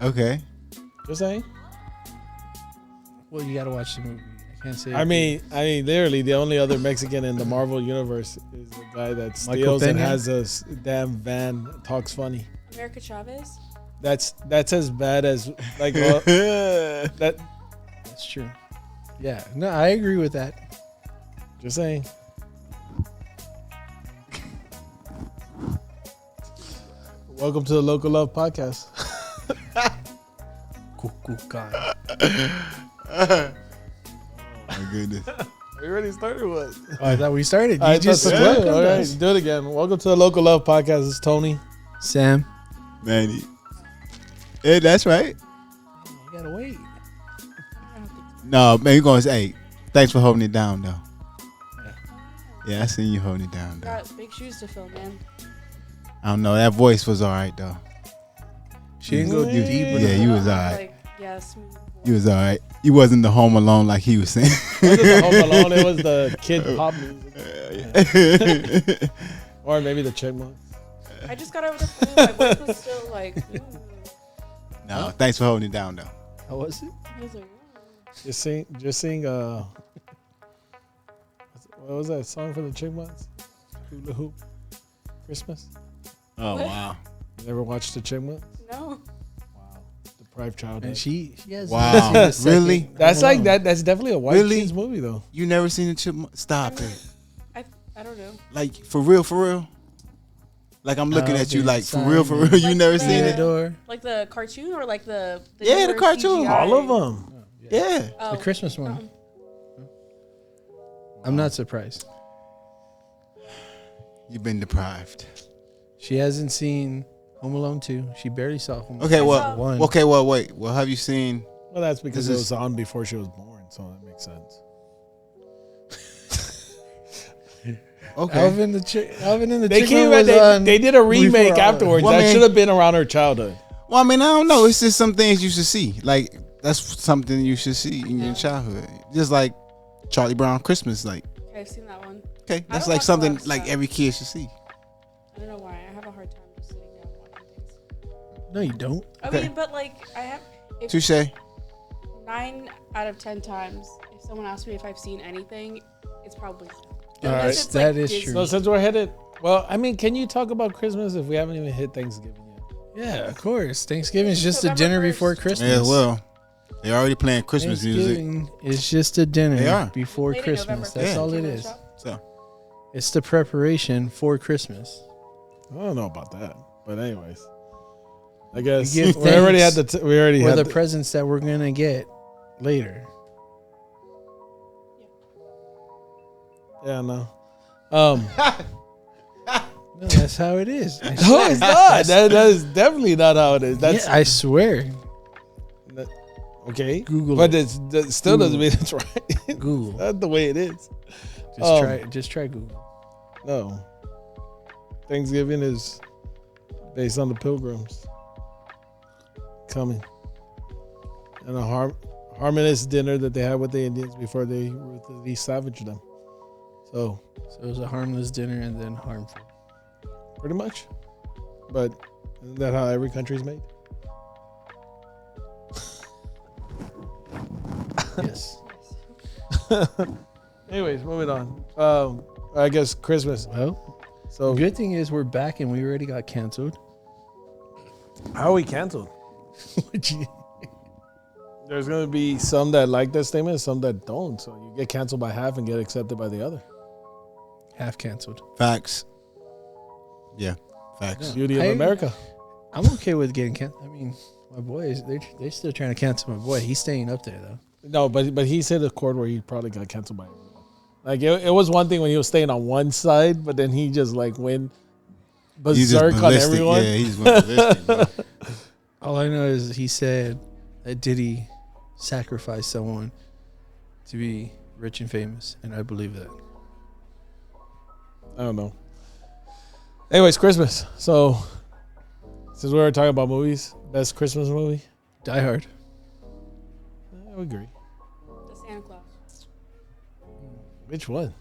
Okay. Just saying. Well, you got to watch the movie. I can't say. I mean, literally, the only other Mexican in the Marvel universe is the guy that Michael steals and Peña? has a damn van, talks funny. America Chavez. That's as bad as like that. That's true. Yeah. No, I agree with that. Just saying. Welcome to the Local Love Podcast. Kukulkan. Oh my goodness. We already started what? Oh, I thought we started. You I just just welcomed all right, us. do it again. Welcome to the Local Love Podcast. It's Tony. Sam. Manny. Yeah, that's right. You gotta wait. No, man, you're going to say, hey, thanks for holding it down, though. Yeah, I seen you holding it down, though. Got big shoes to fill, man. I don't know. That voice was all right, though. She didn't go You- deep. Yeah, you was all right. Like, yeah, smooth. You was all right. You wasn't the Home Alone like he was saying. It wasn't the Home Alone. It was the kid pop music. Or maybe the Chipmunks. I just got over the flu. My voice was still like. Ooh. No, thanks for holding it down, though. How was it? I was like, Just sing what was that song for the Chipmunks? Hula Hoop. Christmas. Oh, What? wow. You never watched the Chipmunks? no. Wow. Deprived childhood. And she has. Wow. seen the second Really? That's Home like Alone. that. That's definitely a white Really? kids movie though. You never seen a chipmunk? Stop it. I don't know. Like, for real, for real? Like, I'm looking at you like, for real, Simon. you Like never the- seen it? Door. Like the cartoon or like the Yeah, the newer cartoon. CGI? All of them. Yeah. Oh, The Christmas one. uh-uh. I'm not surprised. You've been deprived. She hasn't seen Home Alone 2. She barely saw Home Alone Okay, I well, saw- 1. okay, well, wait. Well, have you seen? Well, that's because This it is- was on before she was born, so that makes sense. Okay. Alvin the They Chicken came was back. on They did a remake before- afterwards. Well, that man- should have been around her childhood. Well, I mean, I don't know. It's just some things you should see. Like, that's something you should see in your Yeah. childhood. Just like Charlie Brown Christmas. Like, Okay, I've seen that one. okay, I that's don't like watch a something lot of like stuff. every kid should see. I don't know why. I have a hard time just sitting down watching things. No, you don't. I Okay. mean, but like I have. If Touche. 9 out of 10 times, if someone asks me if I've seen anything, it's probably. All Unless right. it's, That like, is Disney. true. So since we're headed, well, I mean, can you talk about Christmas if we haven't even hit Thanksgiving yet? Yeah, of course. Thanksgiving is just a November dinner 1st. before Christmas. Yeah, well, they're already playing Christmas music. Thanksgiving is just a dinner They are. before Late in Christmas. November, That's Yeah. all it Give a is. shot. So, It's the preparation for Christmas. I don't know about that, but anyways, I guess You give we already had thanks we already Or had the presents that we're gonna get later. yeah, no. No, that's how it is. I No, swear. it's not. That is definitely not how it is. That's Yeah, I swear. okay. Google but it. that still doesn't mean it's right. Google. That's the way it is. Just try Google. No. Thanksgiving is based on the pilgrims coming. And a harmonious dinner that they had with the Indians before they ruthlessly savaged them. So, So it was a harmless dinner and then harmful. pretty much. But isn't that how every country's made? Yes. Anyways, moving on. I guess Christmas. Well, So, the good thing is we're back and we already got canceled. how are we canceled? There's going to be some that like that statement and some that don't. So you get canceled by half and get accepted by the other. Half canceled. facts. Yeah, facts. Beauty of I- America. I'm okay with getting canceled. I mean, my boys, they're still trying to cancel my boy. He's staying up there though. No, but he said a chord where he probably got canceled by everyone. Like it was one thing when he was staying on one side, but then he just like went He's just berserk on ballistic. everyone. Yeah, he's ballistic, bro. All I know is he said that Diddy sacrificed someone to be rich and famous, and I believe that. I don't know. Anyways, Christmas. So, since we were talking about movies, best Christmas movie? Die Hard. I would agree. The Santa Claus. Which one?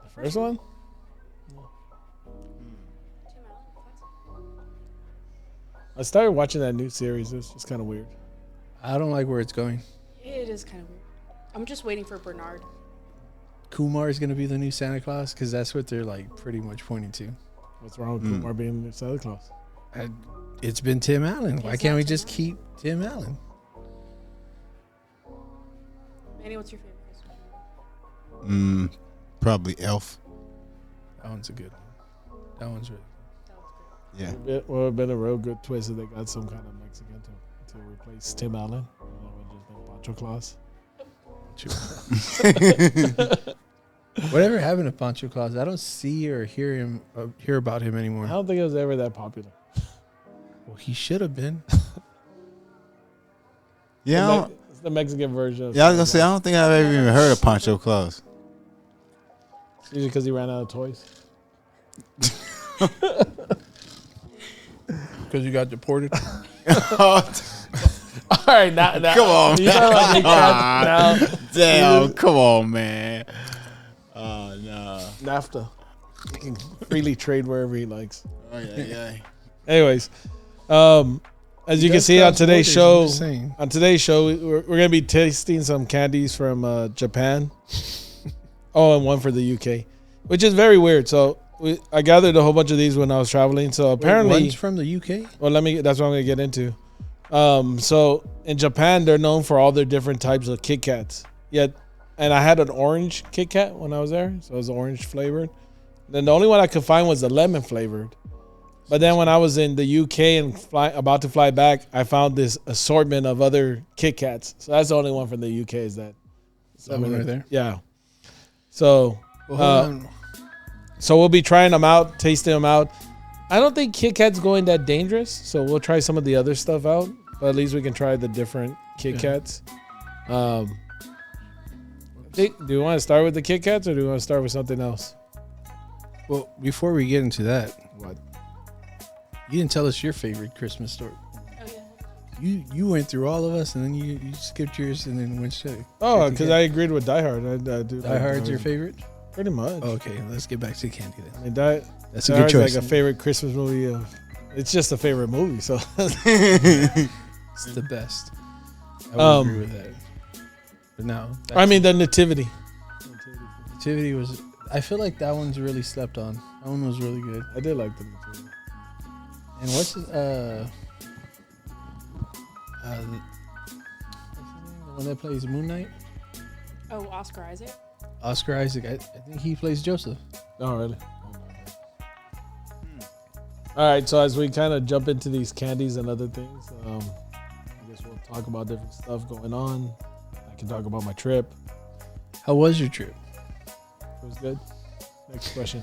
The first one? Tim Allen, classic. I started watching that new series. It was just kind of weird. I don't like where it's going. It is kind of weird. I'm just waiting for Bernard. Kumar is going to be the new Santa Claus because that's what they're like pretty much pointing to. What's wrong with Kumar being Santa Claus? It's been Tim Allen. Why He's can't not we Tim just Allen. keep Tim Allen? Manny, what's your favorite Christmas movie? Probably Elf. That one's a good one. That one's really That was great. Yeah. It would have been a real good twist if they got some kind of Mexican to replace Tim Allen. It would just been Pancho Claus. good. Whatever happened to Pancho Claus? I don't see or hear about him I anymore. don't think it was ever that popular. Well, he should have been. Yeah. I don't- It's the Mexican version. Of Yeah, I was gonna say I don't think I've ever even heard of Pancho Claus. It's usually because he ran out of toys. Because you got deported. All right, now Come on, you sound like Nick Cannon now. Damn, come on, man. Oh no. NAFTA. He can freely trade wherever he likes. Oh yeah. Anyways, as you can see on today's show, we're gonna be tasting some candies from Japan. Oh, and one for the UK, which is very weird. So I gathered a whole bunch of these when I was traveling. So apparently, One's from the UK. well, that's what I'm gonna get into. So in Japan, they're known for all their different types of Kit Kats. And I had an orange Kit Kat when I was there, so it was orange flavored. Then the only one I could find was the lemon flavored. But then when I was in the UK and about to fly back, I found this assortment of other Kit Kats. So that's the only one from the UK is that. That one right there? Yeah. So, Well, hold on. so we'll be trying them out, tasting them out. I don't think Kit Kat's going that dangerous, so we'll try some of the other stuff out. But at least we can try the different Kit Kats. Do you want to start with the Kit Kats or do you want to start with something else? Well, before we get into that, What? you didn't tell us your favorite Christmas story. Oh yeah. You went through all of us, and then you skipped yours, and then went straight. Oh, to because candy. I agreed with Die Hard. I do. Die Hard's your favorite. Pretty much. Okay, let's get back to candy I then. mean, That's Die a good Hard's choice. like a favorite Christmas movie. It's just a favorite movie. So It's the best. I would agree with that. But now, I mean, the Nativity. Nativity was. I feel like that one's really slept on. That one was really good. I did like the Nativity. And what's his, what's his name? The one that plays Moon Knight? Oh, Oscar Isaac. Oscar Isaac. I think he plays Joseph. Oh, really? All right. So as we kind of jump into these candies and other things, I guess we'll talk about different stuff going on. I can talk about my trip. How was your trip? It was good. Next question.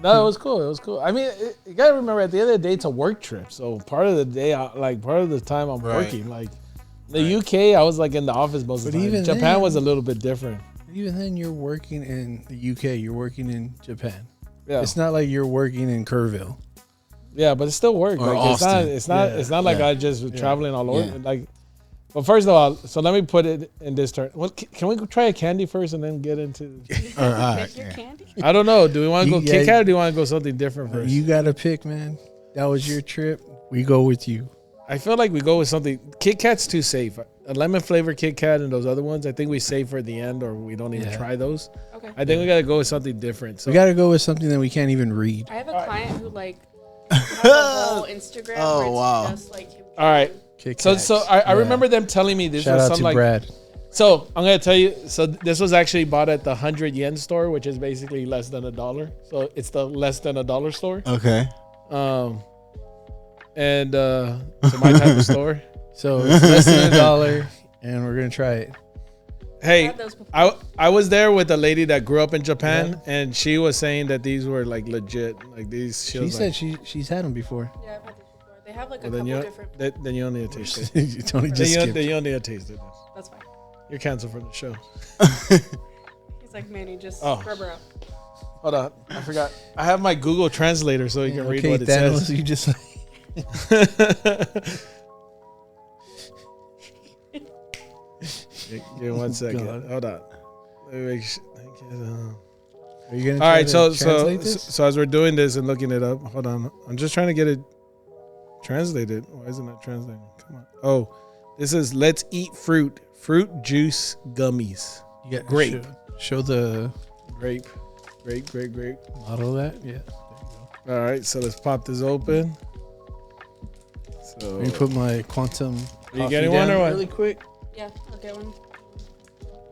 No, it was cool. It was cool. I mean, you gotta remember at the end of the day, it's a work trip. So part of the day, part of the time, I'm Right. working. Like the UK, I was like in the office most of But the time. even Japan then- was a little bit different. Even then, you're working in the UK. You're working in Japan. Yeah, It's not like you're working in Kerrville. yeah, but it's still work. Or Like it's not, Austin. it's not, Yeah. it's not like Yeah. I just was traveling all over. Yeah. Like, but first of all, so let me put it in this turn. Well, can we try a candy first and then get into? All right. Pick your candy. I don't know. Do we want to go Yeah. Kit Kat or do you want to go something different first? You got to pick, man. That was your trip. We go with you. I feel like we go with something. Kit Kat's too safe. A lemon flavored Kit Kat and those other ones, I think we save for the end or we don't even Yeah. try those. Okay. I think we got to go with something different. So We got to go with something that we can't even read. I have a client who like has a whole Instagram Oh, where it's wow. just like him. All right. Kit So Kats. I Yeah. remember them telling me this Shout was out some to like. Brad. So I'm gonna tell you. So this was actually bought at the 100 yen store, which is basically less than $1. So it's the less than $1 store. Okay. And so my type of store. So it's less than $1, and we're gonna try it. Hey, Had those before. I was there with a lady that grew up in Japan, and she was saying that these were like legit. Like these. She was said like, she's had them before. Yeah, I've had these before. They have like a well, then couple you different. then you don't need to taste it. Tony Then just you, skipped. then you don't need to taste it. That's fine. You're canceled from the show. He's He's like, Manny, just Oh. rub her up. Hold on, I forgot. I have my Google Translator so you can read Okay, what it Thanos, says. you just Give me 1 second. God. Hold on. Let me make sure. Are you gonna All try right, to so translate this? so as we're doing this and looking it up, hold on. I'm just trying to get it translated. Why is it not translating? Come on. Oh, this is let's eat fruit juice gummies. You got grape. Show the Grape. model of that. Yeah. All right, so let's pop this open. So Let me put my quantum. Are you coffee getting one down or what? really quick? Yeah, I'll get one.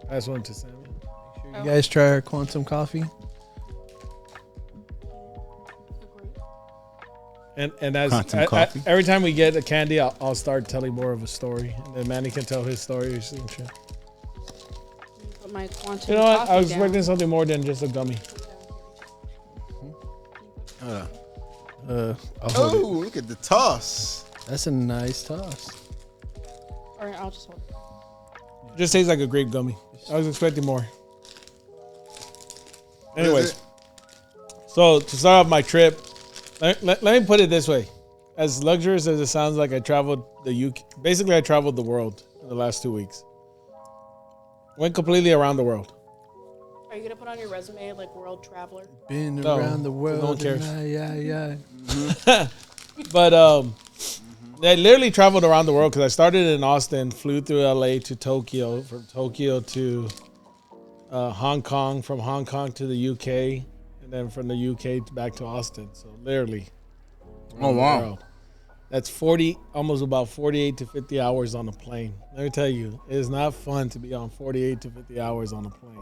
pass one to Sammy. You guys try our quantum coffee. And as Quantum coffee. every time we get a candy, I'll start telling more of a story, and then Manny can tell his story. And shit. Put my quantum You know what? coffee I was down. expecting something more than just a gummy. I'll hold Oh, look at the toss. it. That's a nice toss. Or I'll just hold it. Just tastes like a grape gummy. I was expecting more. What is Anyways, it? so to start off my trip, let me put it this way. As luxurious as it sounds like, I traveled the UK. Basically, I traveled the world in the last 2 weeks. Went completely around the world. Are you gonna put on your resume like world traveler? Been No, around the world. no one cares. Yeah. But I literally traveled around the world because I started in Austin, flew through LA to Tokyo, from Tokyo to Hong Kong, from Hong Kong to the UK, and then from the UK back to Austin. So literally. Oh, around the wow. world. That's almost about 48 to 50 hours on a plane. Let me tell you, it is not fun to be on 48 to 50 hours on a plane.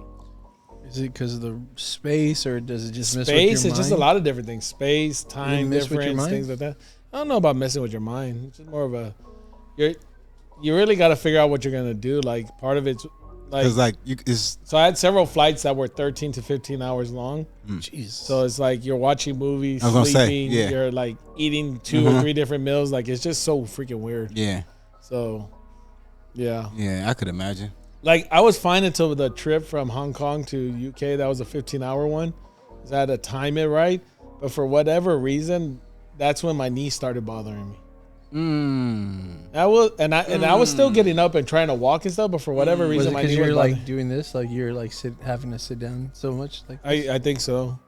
Is it because of the space, or does it just mess with Space your is just a mind? lot of different things. Space, time mess with your difference, mind? things like that. I don't know about messing with your mind. It's just more of a you really got to figure out what you're gonna do. Like part of it's like, Cause like you, it's so I had several flights that were 13 to 15 hours long. Jeez. So it's like you're watching movies, I was gonna say, sleeping, yeah. you're like eating 2 or 3 different meals. Like it's just so freaking weird. yeah, So yeah. I could imagine. Like I was fine until the trip from Hong Kong to UK. That was a 15-hour one. 'Cause I had to time it right, but for whatever reason, that's when my knee started bothering me. I was still getting up and trying to walk and stuff, but for whatever Was reason, it my because knee you were was like bothering. doing this, like you're like having to sit down so much, like I think so.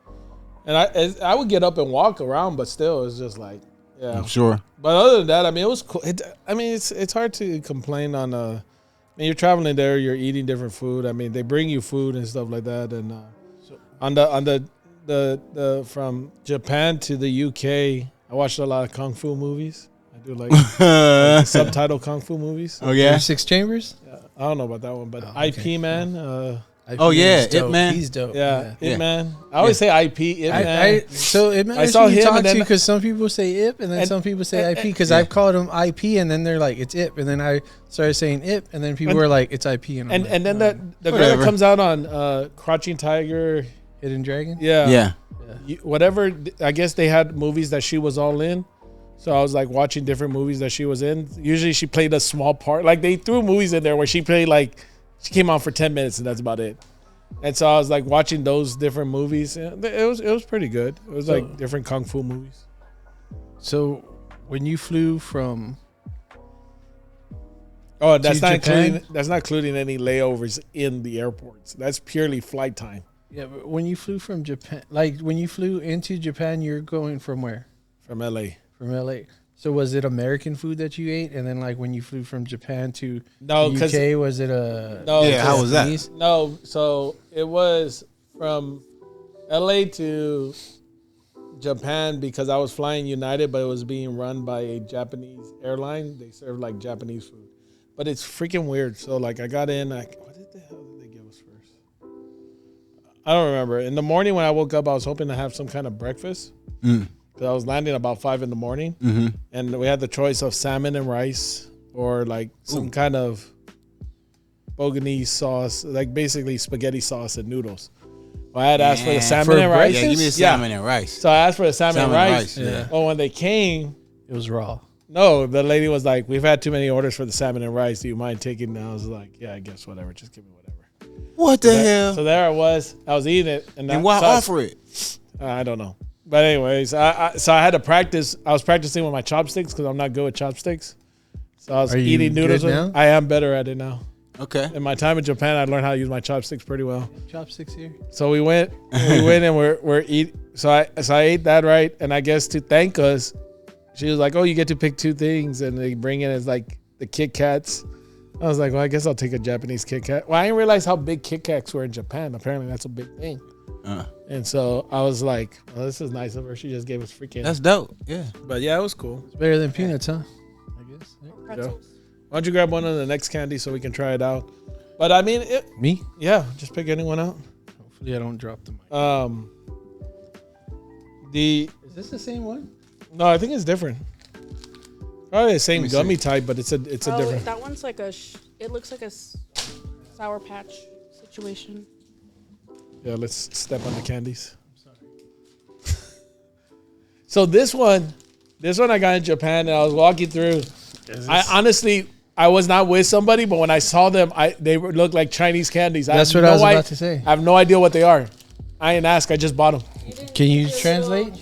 And I would get up and walk around, but still, it's just like yeah. I'm sure. But other than that, I mean, it was cool. It's hard to complain on. I mean, you're traveling there, you're eating different food. I mean, they bring you food and stuff like that. And on the from Japan to the UK, I watched a lot of kung fu movies. I do like subtitle kung fu movies. Oh yeah. 6 chambers. I don't know about that one, but Oh, okay. IP Man. Oh, yeah, He's dope. Ip Man. He's dope. Yeah, Yeah. Ip Man. I always say IP. Ip Man. So it matters saw who you him talk and to, then- because some people say Ip and then and- some people say IP, because yeah. I've called them IP and then they're like it's Ip, and then I started saying Ip and then people And- were like it's IP, and I'm and like, and then the girl Whatever. that comes out on Crouching Tiger. Hidden Dragon. Yeah. Whatever. I guess they had movies that she was all in. So I was like watching different movies that she was in. Usually she played a small part. Like they threw movies in there where she played like she came on for 10 minutes and that's about it. And so I was like watching those different movies. And it was pretty good. It was So- like different kung fu movies. So when you flew from Oh, that's To not Japan? including any layovers in the airports. That's purely flight time but when you flew from Japan, like when you flew into Japan, you're going from where? from LA. From LA. So was it American food that you ate, and then like when you flew from Japan to No, the because UK, was it a No, Yeah, how was that? Japanese? no. So it was from LA to Japan because I was flying United, but it was being run by a Japanese airline. They serve like Japanese food, but it's freaking weird. So like I got in, like what the hell did they give us first? I don't remember. In the morning when I woke up, I was hoping to have some kind of breakfast because I was landing about 5 in the morning, and we had the choice of salmon and rice or like some kind of bolognese sauce, like basically spaghetti sauce and noodles. Well, I had asked for the salmon For and rice. Yeah, give me the salmon and rice. So I asked for the salmon and rice. Yeah. Well, when they came, It was raw. no, the lady was like, "We've had too many orders for the salmon and rice. Do you mind taking?" And I was like, "Yeah, I guess whatever. Just give me whatever." What the hell? So there I was eating it, and why offer it? I don't know. But anyways, I had to practice. I was practicing with my chopsticks because I'm not good with chopsticks. So I was eating noodles. I am better at it now. Okay. In my time in Japan, I learned how to use my chopsticks pretty well. Chopsticks here. So we went and we're eat. So I ate that, right, and I guess to thank us, she was like, "Oh, you get to pick 2 things," and they bring in as like the Kit Kats. I was like, "Well, I guess I'll take a Japanese Kit Kat." Well, I didn't realize how big Kit Kats were in Japan. Apparently, that's a big thing. And so I was like, "Well, this is nice of her. She just gave us freaking." That's dope. Yeah. But yeah, it was cool. It's better than peanuts, huh? I guess. Yeah. Pretzels. Why don't you grab one of the next candy so we can try it out? But I mean, Me? yeah, just pick anyone out. Hopefully, I don't drop the mic. Is this the same one? No, I think it's different. Probably the same Let me gummy see. type, but it's a different. That one's like it looks like a Sour Patch situation. Yeah, let's step on the candies. So this one I got in Japan and I was walking through. I was not with somebody, but when I saw them, they looked like Chinese candies. That's what I was about to say. I have no idea what they are. I didn't ask. I just bought them. Can you translate?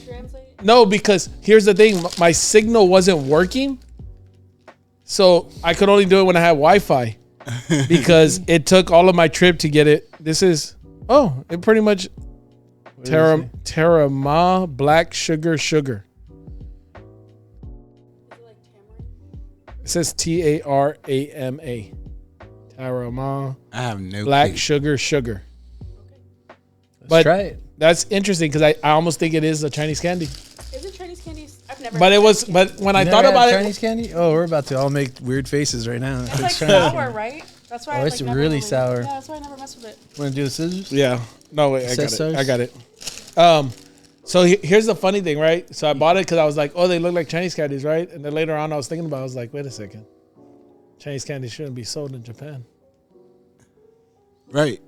No, because here's the thing. My signal wasn't working. So I could only do it when I had Wi-Fi because it took all of my trip to get it. This is, it pretty much Tarama black sugar. It says Tarama. Tarama. I have no black clue. sugar. Let's try it. That's interesting because I almost think it is a Chinese candy. Is it Chinese candies? I've never. But it was. But when I You thought never about had it, Chinese candy? Oh, we're about to all make weird faces right now. It's like Chinese sour, candy. right? That's why. Oh, I, it's never really sour. Yeah, that's why I never mess with it. Want to do the scissors? yeah. No wait, Says I got it. So here's the funny thing, right? So I bought it because I was like, oh, they look like Chinese candies, right? And then later on, I was thinking about, it. I was like, wait a second, Chinese candies shouldn't be sold in Japan. Right.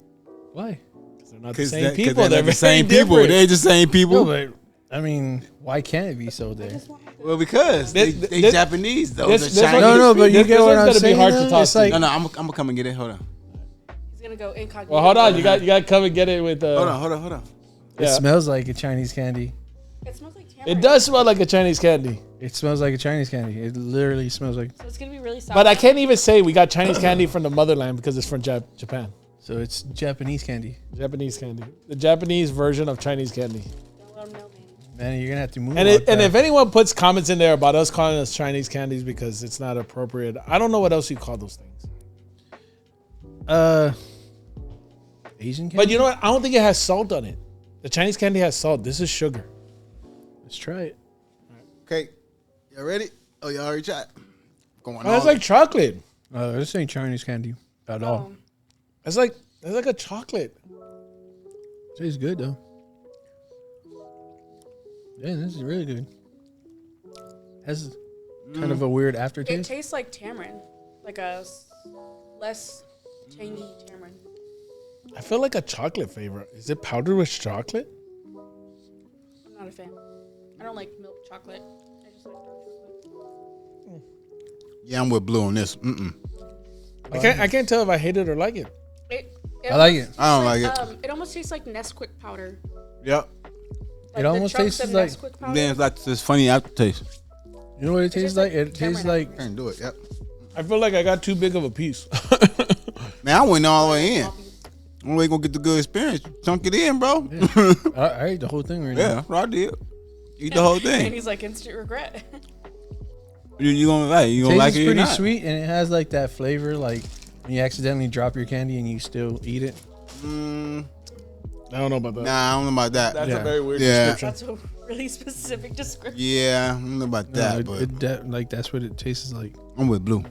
Why? Because they're not the same people. They're They're the same very people. different. They're the same people. No, but I mean, why can't it be sold there? Well, because they This- Japanese though. this They're one- Chinese. No, but you This get what one's I'm gonna be saying. hard to though? talk It's to. like, No, I'm gonna come and get it. Hold on. He's gonna go incognito. Well, hold on. You got to come and get it with. Hold on. it Yeah. smells like a Chinese candy. It smells like tamarind. It does smell like a Chinese candy, It smells like a Chinese candy. It literally smells like. So it's gonna be really sour. but I can't even say we got Chinese candy from the motherland because it's from Japan. So it's Japanese candy. Japanese candy, the Japanese version of Chinese candy. Don't let 'em know, man. Man, you're gonna have to move. And if anyone puts comments in there about us calling us Chinese candies because it's not appropriate, I don't know what else you call those things. Asian candy. But you know what? I don't think it has salt on it. The Chinese candy has salt. This is sugar. Let's try it. Okay, y'all ready? Oh, y'all already tried. Going Oh, that's like chocolate. This ain't Chinese candy at all. It's like a chocolate. Tastes good though. Yeah, this is really good. Has kind of a weird It aftertaste. tastes like tamarind, like a less tangy tamarind. I feel like a chocolate flavor. Is it powdered with chocolate? I'm not a fan. I don't like milk chocolate. I just like dark chocolate. Yeah, I'm with Blue on this. I can't tell if I hate it or like it. I like it. I don't like it. It almost tastes like Nesquik powder. Yep. Like It almost the chunks tastes of like- Nesquik powder. Then it's like this funny aftertaste. You know what it tastes just like? like It tastes tamarind. like Can't do it. Yep. I feel like I got too big of a piece. Man, I went all the way in. Only gonna get the good experience. Chunk it in, bro. I ate the whole thing right Yeah, now. that's what I did. Eat the whole And thing. he's like instant regret. You gonna like? You gonna Tastes like it? Or pretty not? sweet, and it has like that flavor, like when you accidentally drop your candy and you still eat it. I don't know about that. Nah, I don't know about that. That's Yeah. a very weird Yeah. description. That's a really specific description. Yeah, I don't know about that, but Like that's what it tastes like. I'm with Blue.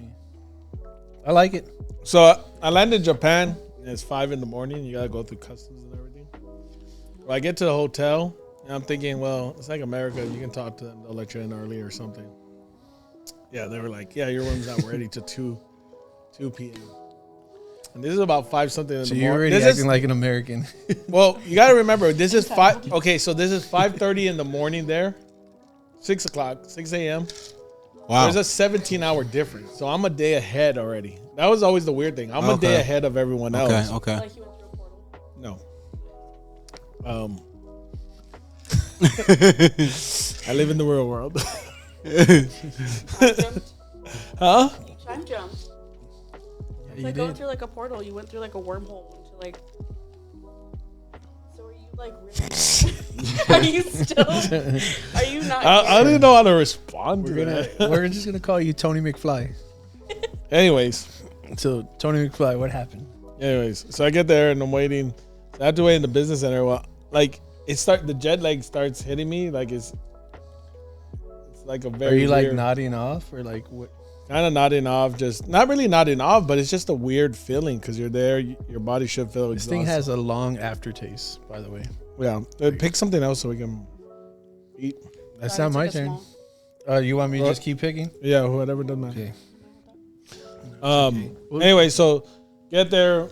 I like it. So I landed in Japan. And it's 5 a.m. You gotta go through customs and everything. Well, I get to the hotel and I'm thinking, well, it's like America. You can talk to them. They'll let you in early or something. Yeah, they were like, yeah, your room's not ready till 2 p.m. And this is about 5 something in So the you're morning. already acting like an American. Well, you gotta remember, this is 5. Okay, so this is 5:30 in the morning there. 6 o'clock, 6 a.m. Wow. There's a 17-hour difference. So I'm a day ahead already. That was always the weird thing. I'm a day Okay. ahead of everyone else. Okay. Like he went through a No. I live in the real world. Jumped. Huh? You time jumped. It's you like going did. through like a portal. You went through like a wormhole into like. So are you like really? Are you still? Are you not? I didn't know how to respond to that. We're just gonna call you Tony McFly. Anyways, So Tony McFly, what happened? so I get there and I'm waiting. I have to wait in the business center. Well, like the jet lag starts hitting me. Like it's like a very. Are you like weird, nodding off or like what? kind of nodding off? Just not really nodding off, but it's just a weird feeling because you're there. Your body should feel This exhausted. thing has a long aftertaste, by the way. Yeah. Pick something else so we can eat. That's Sorry, not my took a turn. small- You want me to What? just keep picking? Yeah, whoever does that. Okay. Anyway, so get there.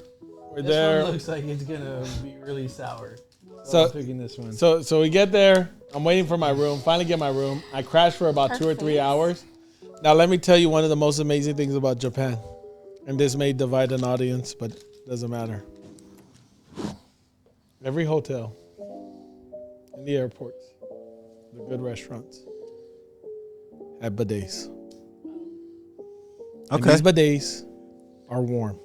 We're This there. one looks like it's gonna be really sour. So- I'm picking this one. So we get there. I'm waiting for my room. Finally get my room. I crashed for about 2 or 3 hours. Now let me tell you one of the most amazing things about Japan, and this may divide an audience, but doesn't matter. Every hotel, in the airports, the good restaurants, have bidets. And Okay. these bidets are warm.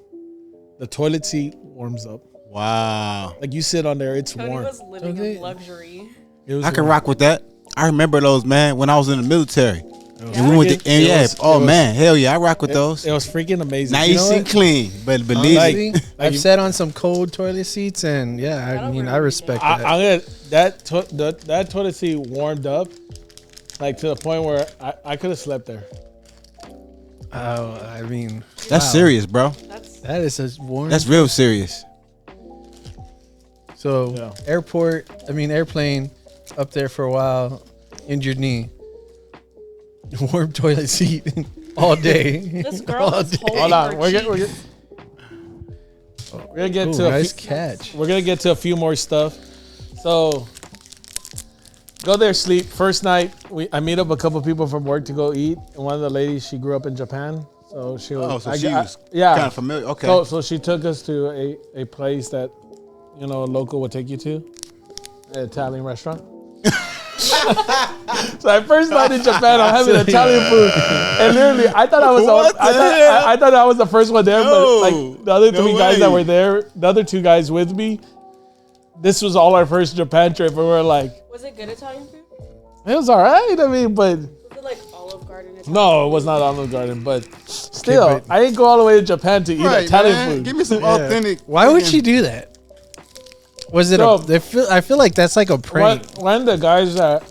The toilet seat warms up. Wow. Like you sit on there, it's Tony warm. was living Okay. in luxury. It was I can warm. rock with that. I remember those, man, when I was in the military. was And we went freaking- to, and it yeah, was- oh it was- man, hell yeah, I rock with those. It was freaking amazing. Nice You know and what? clean, but believe like- me, I've you- sat on some cold toilet seats, and yeah, I That'll mean, ruin I your respect day. that. I'm gonna that toilet seat warmed up, like to the point where I could have slept there. Oh, I mean, that's wow. serious, bro. That's That is a warm. That's real serious. So Yeah. airplane, up there for a while, injured knee, warm toilet seat all day. this girl All is day. holding Hold on, her we're cheeks. gonna get Ooh, to a nice few, catch. we're gonna get to a few more stuff. So go there, sleep. First night, I meet up a couple people from work to go eat, and one of the ladies, she grew up in Japan, so she was. Oh, so I- she I- was yeah. kind of familiar. Okay. So she took us to a place that, a local would take you to, an Italian restaurant. So I first night in Japan, I'm having Italian food, and literally, I thought I was What the hell? I thought I was the first one there, but like the other No three guys way. that were there, the other two guys with me, this was all our first Japan trip, and we were like, Was it good Italian food? it was all right. I mean, but Was it like Olive Garden? Italian no, it food? was not Olive Garden, but still, but- I didn't go all the way to Japan to eat Right, Italian man. food. Give me some authentic. Why would fucking- she do that? Was it So- I feel like that's like a prank. One of the guys that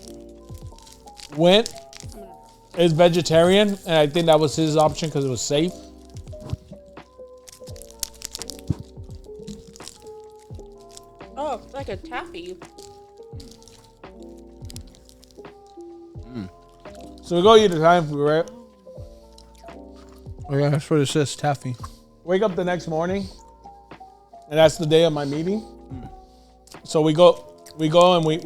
went is vegetarian, and I think that was his option because it was safe. Oh, like a taffy. So we go eat Italian food, right? Oh yeah, that's what it says, taffy. Wake up the next morning, and that's the day of my meeting. So we go and we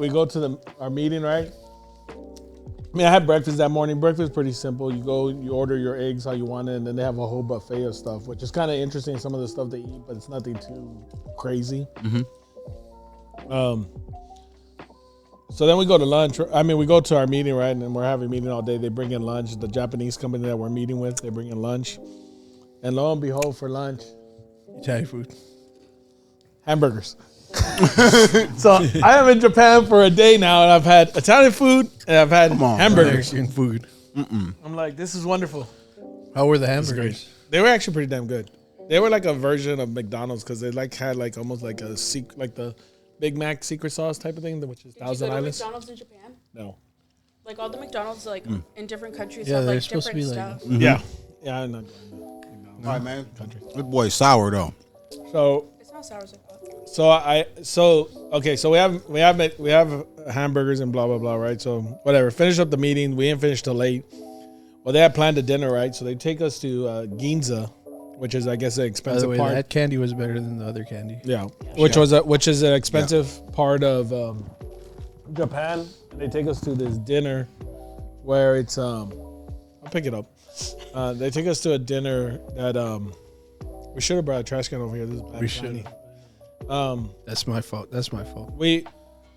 go to our meeting, right? I mean, I had breakfast that morning. Breakfast is pretty simple. You go, you order your eggs how you want it, and then they have a whole buffet of stuff, which is kind of interesting. Some of the stuff they eat, but it's nothing too crazy. So then we go to lunch. I mean, we go to our meeting, right? And then we're having a meeting all day. They bring in lunch. The Japanese company that we're meeting with, they bring in lunch. And lo and behold, for lunch, Italian food. hamburgers. So I am in Japan for a day now, and I've had Italian food and I've had Come on, hamburgers. American food. I'm like, this is wonderful. How were the hamburgers? They were actually pretty damn good. They were like a version of McDonald's because they like had like almost like a like the Big Mac secret sauce type of thing, which is Did you Thousand go to Islands. McDonald's in Japan? No. Like all the McDonald's, like in different countries, Yeah, have they're like supposed to different be like- stuff. Yeah. I'm not going to McDonald's. All right, man. This boy's sour though. So It's not sour as I thought. So we have hamburgers and blah blah blah, right? So whatever. Finish up the meeting. We didn't finish till late. Well, they had planned a dinner, right? So they take us to Ginza, which is I guess an By expensive the way, part. that candy was better than the other candy. Yeah, which is an expensive part of Japan. And they take us to this dinner where it's I'll pick it up. They take us to a dinner that we should have brought a trash can over here. This is bad We shiny. That's my fault.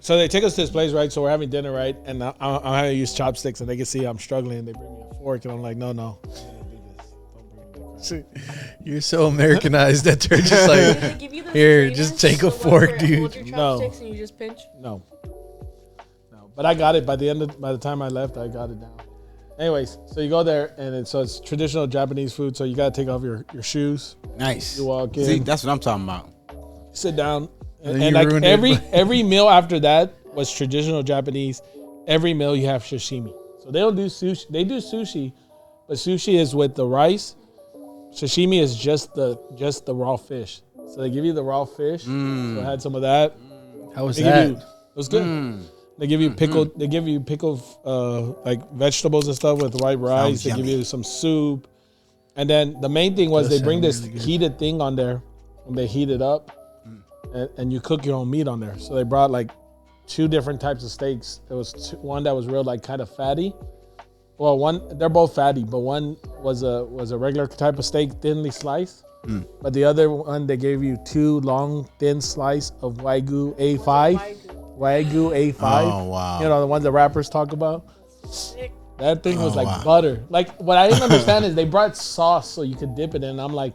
So they take us to this place, right? So we're having dinner, right? And I'm having to use chopsticks, and they can see I'm struggling. And they bring me a fork, and I'm like, no. I don't do this. Don't bring me that crap. You're so Americanized that they're just Did like, they give you those here, trainers? just take a The ones fork, where it dude. holds your No. chopsticks and you just pinch? No. But I got it by the time I left. I got it down. Anyways, so you go there, and it's traditional Japanese food. So you gotta take off your shoes. Nice. You walk in. See, that's what I'm talking about. Sit down, And and you like ruined it every meal after that was traditional Japanese. Every meal you have sashimi. So they don't do sushi. They do sushi, but sushi is with the rice. Sashimi is just the raw fish. So they give you the raw fish. So I had some of that. How was They that? give you, it was good. They give you pickled. They give you pickled like vegetables and stuff with white rice. They give yummy. you some soup, and then the main thing was Does they bring sound this really good. heated thing on there, and they heat it up, and you cook your own meat on there. So they brought like 2 different types of steaks. There was one that was real like kind of fatty. Well, they're both fatty, but one was a regular type of steak, thinly sliced. But the other one they gave you 2 long thin slice of Wagyu A5. Wagyu A5. Oh, wow. You know, the ones the rappers talk about. Sick. That thing was Oh, like wow. butter. Like, what I didn't understand is they brought sauce so you could dip it in. I'm like,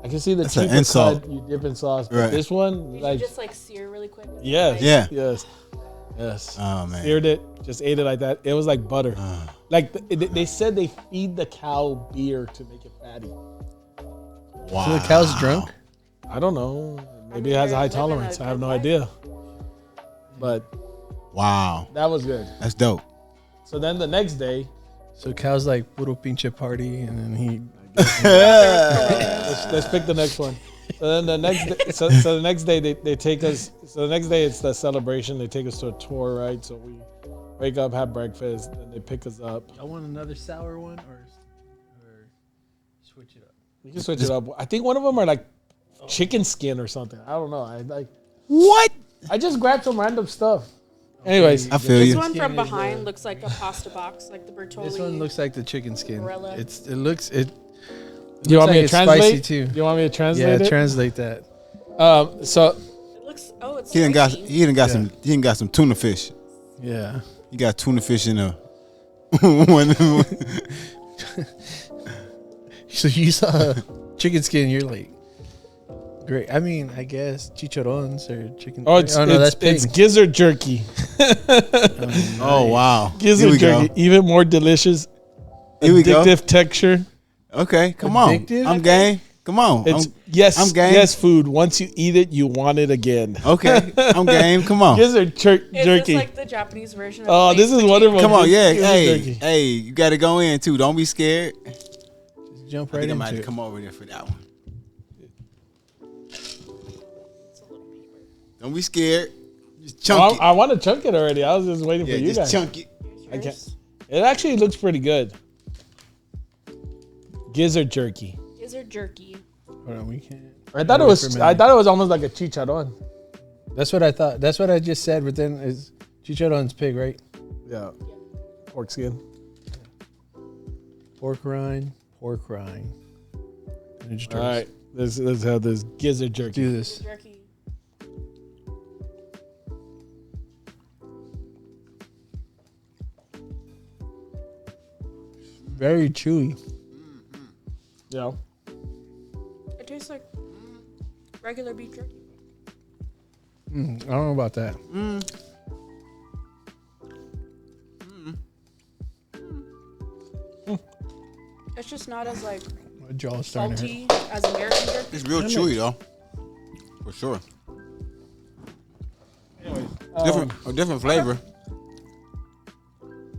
I can see the That's an cheaper insult. cut, you dip in sauce. But Right. this one, Did like, you just like sear really quick? yes. Yeah. Yes. Oh, man. Seared it, just ate it like that. It was like butter. Like, they said they feed the cow beer to make it fatty. Wow. So the cow's drunk? I don't know. Maybe it has a high tolerance. I have no idea. But Wow. that was good. That's dope. So then the next day, So cow's like puro pinche party, and then he. let's pick the next one. So then the next day, so the next day they take us. So the next day it's the celebration. They take us to a tour, right? So we wake up, have breakfast, then they pick us up. I want another sour one, or switch it up. We can switch it up. I think one of them are like chicken skin or something. I don't know. What? I just grabbed some random stuff. Anyways, I feel This you. one from Skin is, behind looks like a pasta box, like the Bertolli. This one looks like the chicken skin. Morella. It looks. do you want me to it's translate? spicy too. Do you want me to translate Yeah, it? translate that. So It looks. Oh, it's. He done got spicy. he done got some tuna fish. Yeah. He got tuna fish in a one. So you saw chicken skin, you're like, great. I mean, I guess chicharrones or chicken. Oh, it's pig. gizzard jerky. Oh wow. Here Gizzard we go. jerky, even more delicious, Here we go. addictive texture. Okay, come on. Addictive? I'm game. Come on. It's I'm yes, game. yes, food. Once you eat it, you want it again. okay. I'm game. Come on. Gizzard Is jerky. this like the Japanese version? Of Oh, baked this is potato? wonderful. Come on. Yeah. Gizzard Hey. jerky. Hey. You got to go in too. Don't be scared. Just jump I right think I might have into to it. come over there for that one. Don't be scared. Just chunk I want to chunk it already. I was just waiting it. for Yeah, you just guys. chunk it. I can't. It actually looks pretty good. Gizzard jerky. Gizzard jerky. Hold on, we can't. I thought it was. I thought it was almost like a chicharron. That's what I thought. That's what I just said. But then is chicharron's pig, right? Yeah. Pork skin. Pork rind. Ninja All right. Let's have this gizzard jerky. Do this. Jerky. Very chewy. Yeah. It tastes like regular beef jerky. I don't know about that. It's just not as like My jaw's starting to hurt. salty as American jerky. It's real chewy though. For sure. Anyways, A different flavor.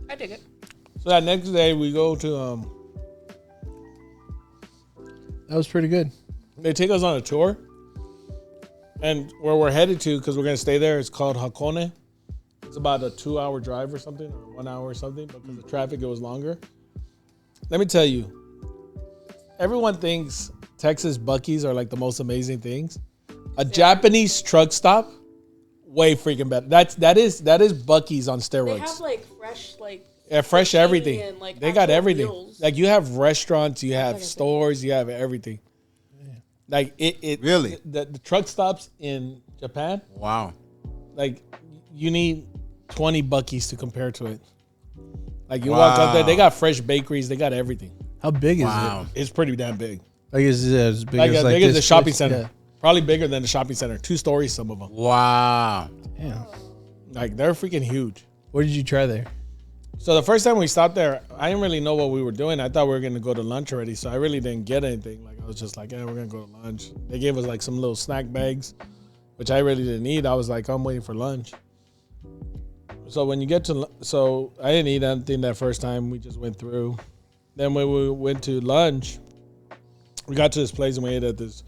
I dig it. so that next day we go to That was pretty good. they take us on a tour, and where we're headed to, because we're gonna stay there, it's called Hakone. It's about a 2-hour drive or something, or 1 hour or something. But because of traffic, it was longer. Let me tell you, everyone thinks Texas Buc-ee's are like the most amazing things. A Japanese truck stop, way freaking better. That is Buc-ee's on They steroids. have like fresh like. Yeah, fresh zucchini everything. and, like, They got actual everything. meals. Like you have restaurants, you have everything. stores, you have everything. Like it Really? The truck stops in Japan, Wow. like you need 20 Buc-ee's to compare to it. Like you walk up there, they got fresh bakeries, they got everything. How big is Wow. It's pretty damn big. it? Like is it as big Like as as like big as this the shopping place? center. Probably bigger than the shopping center. 2 stories, some of them. Wow. Yeah. Damn. Like they're freaking huge. What did you try there? So the first time we stopped there, I didn't really know what we were doing. I thought we were gonna go to lunch already, so I really didn't get anything. Like I was just like, yeah, we're gonna go to lunch. They gave us like some little snack bags, which I really didn't eat. I was like, I'm waiting for lunch. So when you get to, so I didn't eat anything that first time. We just went through. Then when we went to lunch, we got to this place and we ate at this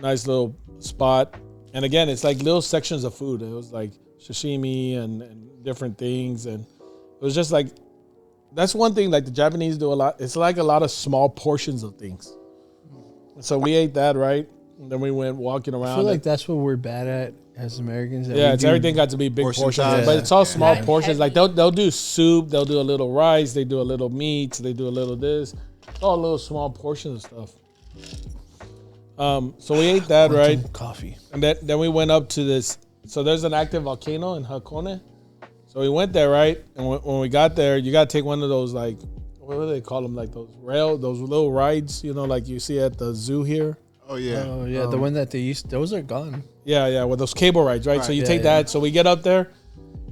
nice little spot. And again, it's like little sections of food. It was like sashimi and different things, and it was just like, that's one thing like the Japanese do a lot. It's like a lot of small portions of things. So we ate that, right? And then we went walking around. I feel like that's what we're bad at as Americans. Yeah, it's everything got to be big Portion portions, size. but it's all small Yeah. portions. Like they'll do soup, they'll do a little rice, they do a little meat, they do a little this. It's all little small portions of stuff. So we ate that, right? Coffee. And then we went up to this. So there's an active volcano in Hakone. So we went there, right? And when we got there, you got to take one of those, like, what do they call them? Like those little rides, you know, like you see at the zoo here. Oh yeah. Oh yeah, the one that they used. Those are gone. Yeah, with those cable rides, right? So you Yeah, take yeah. that. So we get up there,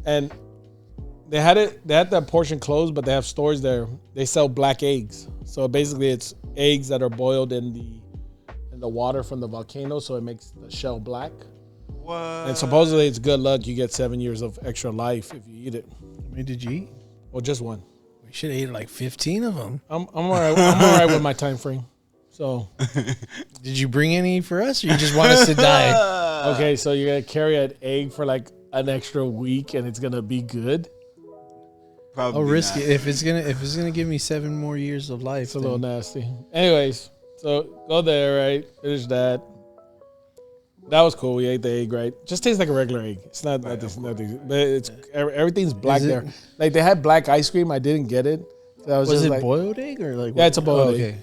and they had that portion closed, but they have stores there. They sell black eggs. So basically, it's eggs that are boiled in the water from the volcano, so it makes the shell black. What? And supposedly, it's good luck. You get 7 years of extra life if you eat it. How many did you eat? Well, just one. We should have ate like 15 of them. I'm all right. I'm all right with my time frame. So Did you bring any for us, or you just want us to die? okay, so you're gonna carry an egg for like an extra week, and it's gonna be good. Probably I'll risk not. it if it's gonna give me 7 more years of life. It's a little then- nasty. Anyways, so go there, right? Finish that. That was cool. We ate the egg, right? Just tastes like a regular egg. It's not nothing, but it's everything's black Is it- there. Like they had black ice cream. I didn't get it. So I Was just it like, boiled egg or like? Yeah, it's a boiled egg. Okay.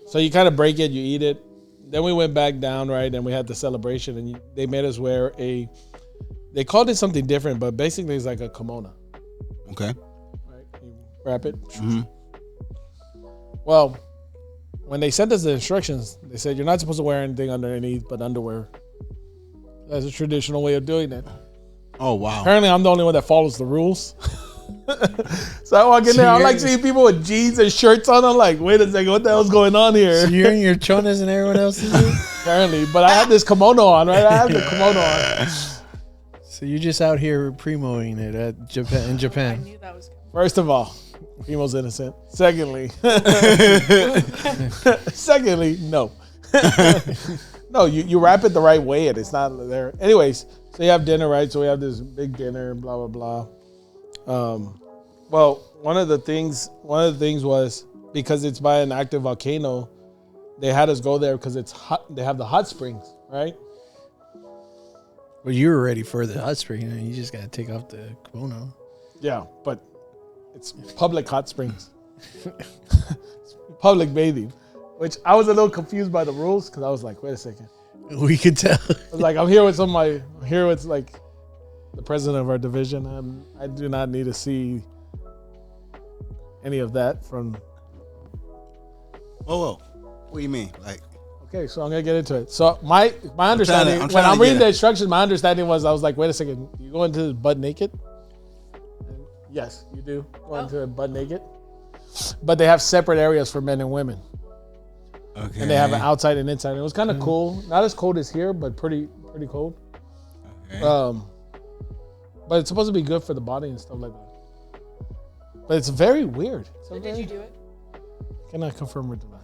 So you kind of break it, you eat it. Then we went back down, right? And we had the celebration, and they made us wear they called it something different, but basically it's like a kimono, Okay. right? You wrap it. Mm-hmm. Well, when they sent us the instructions, they said you're not supposed to wear anything underneath but underwear. That's a traditional way of doing it. Oh wow. Apparently, I'm the only one that follows the rules. So I walk in there, I'm like seeing people with jeans and shirts on. I'm like, wait a second, what the hell's going on here? So you're in your chonas and everyone else is in? Apparently, but I have this kimono on, right? I have the kimono on. So you're just out here primoing it at Japan in I Japan. knew that was coming. First of all, Primo's innocent. Secondly, no. No, you wrap it the right way and it's not there. Anyways, so you have dinner, right? So we have this big dinner, blah, blah, blah. Well, one of the things was because it's by an active volcano, they had us go there because it's hot. They have the hot springs, right? Well, you were ready for the hot spring, and you just gotta take off the kimono. Yeah, but it's public hot springs. It's public bathing, which I was a little confused by the rules because I was like, wait a second. We could tell. I was like, I'm here with like the president of our division. I do not need to see any of that from. Whoa. What do you mean? Like, Okay, so I'm gonna get into it. So my understanding I'm when trying I'm to reading get the it. instructions, my understanding was I was like, wait a second, you go into this butt naked? And yes, you do go into it butt naked, but they have separate areas for men and women, okay. and they have an outside and inside. And it was kind of cool, not as cold as here, but pretty cold. Okay. But it's supposed to be good for the body and stuff like that. But it's very weird. So did you do it? Cannot confirm or deny.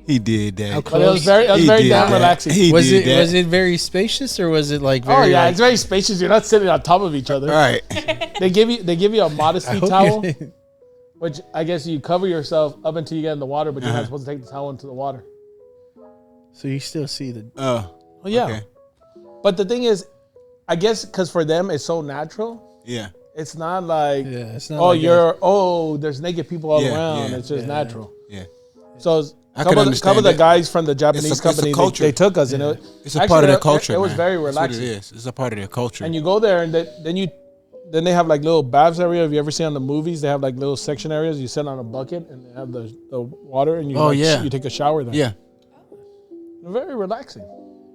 He did that. But it was very He did damn that. relaxing. He Was did it that. was it very spacious, or was it like Oh very? yeah, like, it's very spacious. You're not sitting on top of each other. All right. They give you a I modesty hope towel, you- which I guess you cover yourself up until you get in the water, but you're not supposed to take the towel into the water. So you still see the. Oh yeah. Okay. But the thing is, I guess because for them it's so natural. Yeah. It's not like Yeah, it's not. like there's naked people all Yeah, around. yeah, It's just yeah. natural. Yeah. So I couple could of understand the that. guys from the Japanese It's a company, culture. they took us, and It's a part of their it culture. was man. very That's what it relaxing. is. It's a part of their culture. And you go there, and then they have like little baths area. Have you ever seen on the movies? They have like little section areas. You sit on a bucket, and they have the water, and you take a shower there. Yeah, Very relaxing.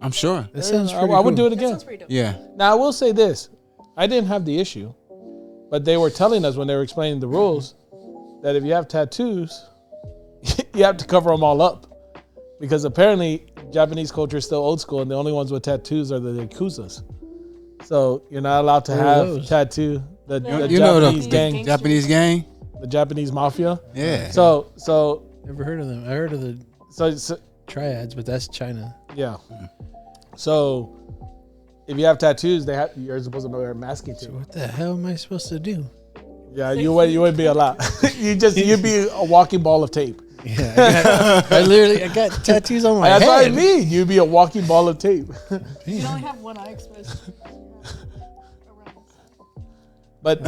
I'm sure. That sounds pretty I would do cool. it That again. sounds pretty dope. Yeah. Now I will say this: I didn't have the issue, but they were telling us when they were explaining the rules that if you have tattoos, you have to cover them all up, because apparently Japanese culture is still old school, and the only ones with tattoos are the yakuzas. So you're not allowed to What are have those? tattoo. The You know Japanese the gang, Japanese gang? the Japanese mafia. Yeah. So Never heard of them. I heard of the so triads, but that's China. yeah. So if you have tattoos, you're supposed to wear masking tape. So what the hell am I supposed to do? Yeah, you wouldn't be a lot. You'd be a walking ball of tape. Yeah, I got tattoos on my That's head. what I mean. You'd be a walking ball of tape. You only have one eye exposed. But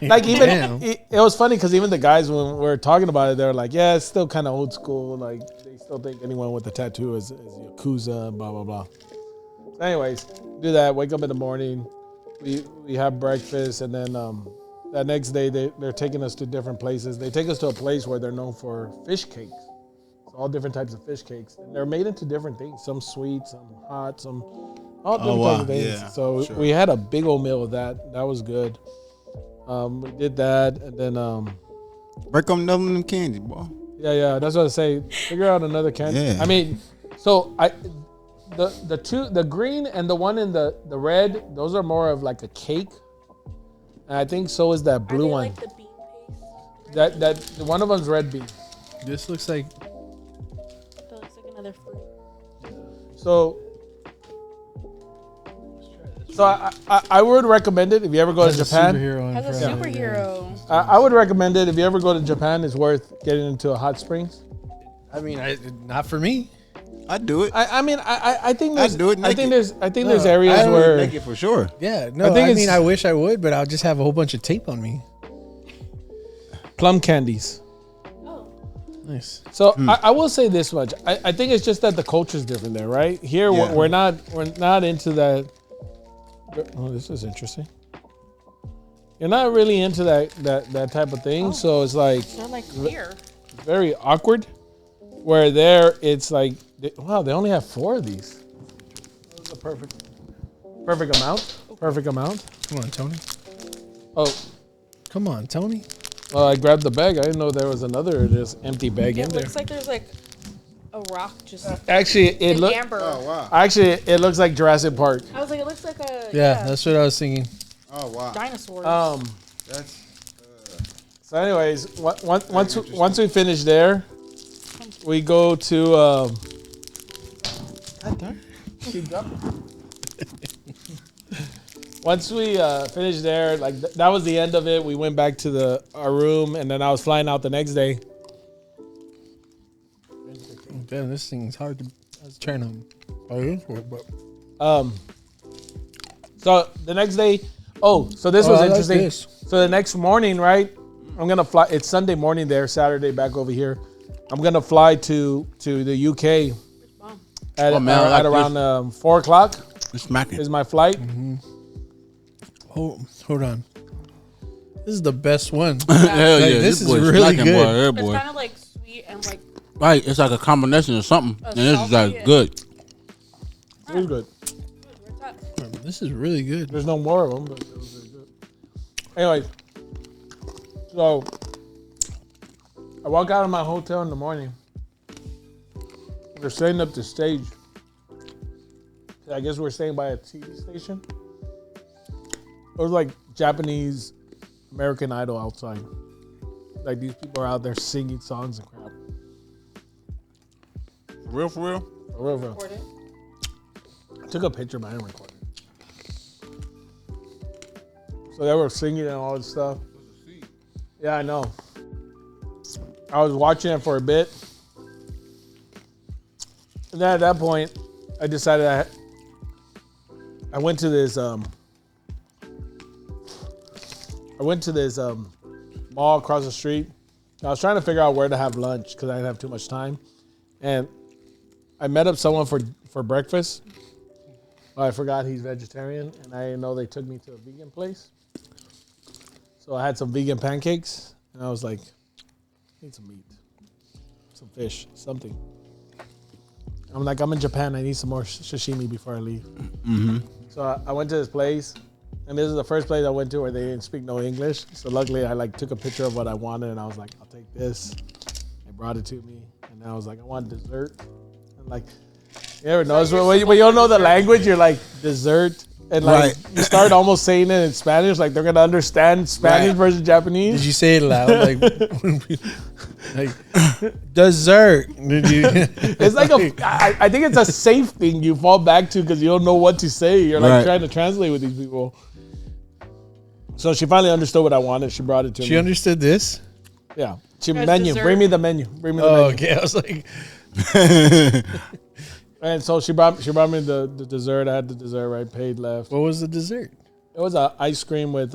like even Damn. it was funny because even the guys when we were talking about it, they were like, yeah, it's still kind of old school. Like they still think anyone with a tattoo is yakuza, blah blah blah. So anyways, do that. Wake up in the morning. We have breakfast, and then that next day they're taking us to different places. They take us to a place where they're known for fish cakes. So all different types of fish cakes, and they're made into different things. Some sweet, some hot, some all different types of things. Yeah, So sure. we had a big old meal of that. That was good. We did that, and then Break them another one of them candy, boy. yeah, that's what I say. Figure out another candy. Yeah. I mean, so the green and the one in the red, those are more of like a cake. And I think so is that blue one. Like the bean paste? That one of them's red bean. This looks like That looks like another fruit. So I would recommend it if you ever go to has a Japan. superhero in Has a front of it. superhero. I would recommend it if you ever go to Japan. It's worth getting into a hot springs. I mean, not for me. I'd do it. I mean I think there's I'd do it I think naked. there's areas I would where Make it for sure. Yeah, no. I think I it's- mean, I wish I would, but I'll just have a whole bunch of tape on me. plum candies. Oh. Nice. So I will say this much. I think it's just that the culture's different there, right? Here Yeah. we're not into that. Oh, this is interesting. You're not really into that type of thing, so it's like They're like clear. very awkward. Where there, it's like, wow, they only have 4 of these. That was the perfect amount. Perfect amount. Come on, Tony. Oh, Come on, Tony. well, I grabbed the bag. I didn't know there was another just empty bag in It there. looks like there's like a rock just Actually, it in look. amber. wow. Actually, it looks like Jurassic Park. I was like, it looks like a Yeah, that's what I was thinking. Oh wow. dinosaur. That's So, anyways, once we finish there, we go to. God darn! She dropped it. Once we finished there, like that was the end of it. We went back to our room, and then I was flying out the next day. Damn, this thing's hard to. I was trying to buy into it, but So the next day, so this was I like interesting. this. So the next morning, right? I'm gonna fly. It's Sunday morning there, Saturday back over here. I'm gonna fly to the UK at, Oh, man, I like at around 4 o'clock it's smacking. is my flight. hold on. This is the best one. Hell Like, yeah, this is boy really smacking, good. Boy, yeah, It's boy. kind of like sweet and like Right, it's like a combination of something, and this is salty like and- good. Really good. where's that? This is really good. There's no more of them, but it was very good. Anyway, so I walk out of my hotel in the morning. We're setting up the stage. I guess we're staying by a TV station. It was like Japanese American Idol outside. Like these people are out there singing songs and crap. For real, for real? For real, for real. Record it. I took a picture, but I didn't record it. So they were singing and all this stuff. Yeah, I know. I was watching it for a bit. And then at that point, I decided I went to this mall across the street. I was trying to figure out where to have lunch because I didn't have too much time. And I met up someone for breakfast. I forgot he's vegetarian, and I didn't know they took me to a vegan place. So I had some vegan pancakes, and I was like, I need some meat, some fish, something. I'm like, I'm in Japan. I need some more sashimi before I leave. Mm-hmm. So I went to this place, and this is the first place I went to where they didn't speak no English. So luckily, I like took a picture of what I wanted, and I was like, I'll take this. They brought it to me, and I was like, I want dessert. And like, you ever notice when you don't know the language, you're like dessert, and like you start almost saying it in Spanish, like they're gonna understand Spanish versus Japanese. Did you say it loud? Like dessert. Did you? It's like I think it's a safe thing you fall back to because you don't know what to say. You're like trying to translate with these people. So she finally understood what I wanted. She brought it to me. She understood this? Yeah. She Guys, menu. dessert? Bring me the menu. Bring me the menu. Okay. I was like, And so she brought me the dessert. I had the dessert. Right, paid, left. what was the dessert? It was a ice cream with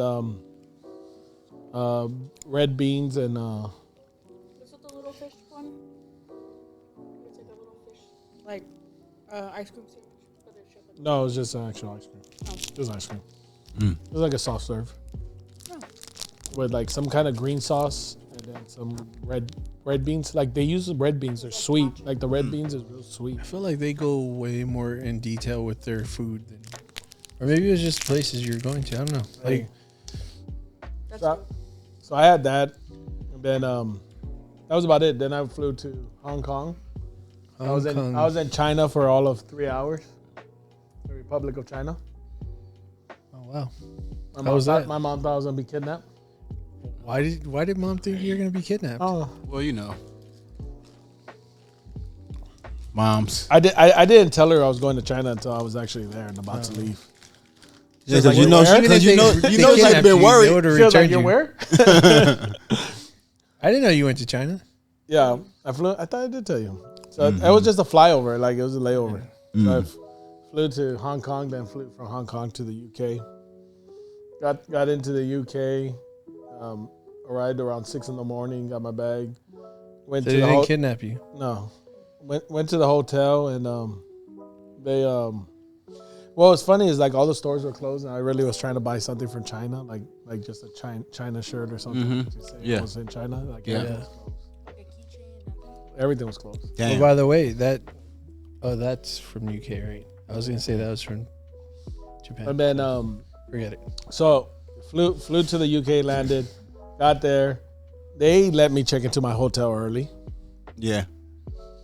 red beans and Is it the little fish one? It's like a little fish, like ice cream sandwich. But it's chocolate. no, it was just an actual ice cream. It was ice cream. It was like a soft serve with like some kind of green sauce and then some red beans. Like they use the red beans. They're sweet. Like the red beans is real sweet. I feel like they go way more in detail with their food than, or maybe it was just places you're going to. I don't know. Like, That's So, cool. so I had that, and then that was about it. Then I flew to Hong Kong. I was in China for all of 3 hours. The Republic of China. Oh wow. My was that? My mom thought I was gonna be kidnapped. Why did mom think you're gonna be kidnapped? Oh, Well, you know, moms. I didn't tell her I was going to China until I was actually there and about to leave. Yeah, like, because you know, where? because you know, They she's kidnapped been you, worried. they would've She was like, returned "You're you. where?" I didn't know you went to China. Yeah, I flew. I thought I did tell you. So it was just a flyover, like it was a layover. So I flew to Hong Kong, then flew from Hong Kong to the UK. Got into the UK. Arrived around 6 in.morning. Got my bag. Went So to they the didn't kidnap you. No, went to the hotel and they What was funny is like all the stores were closed and I really was trying to buy something from China, like just a China shirt or something. To say Yeah. it was in China. Like Yeah. everything was closed. Like a keychain. Everything was closed. Damn. Oh, by the way, that's from UK, right? I was gonna say that was from Japan. And then Forget it. so flew to the UK, landed, got there. They let me check into my hotel early. Yeah.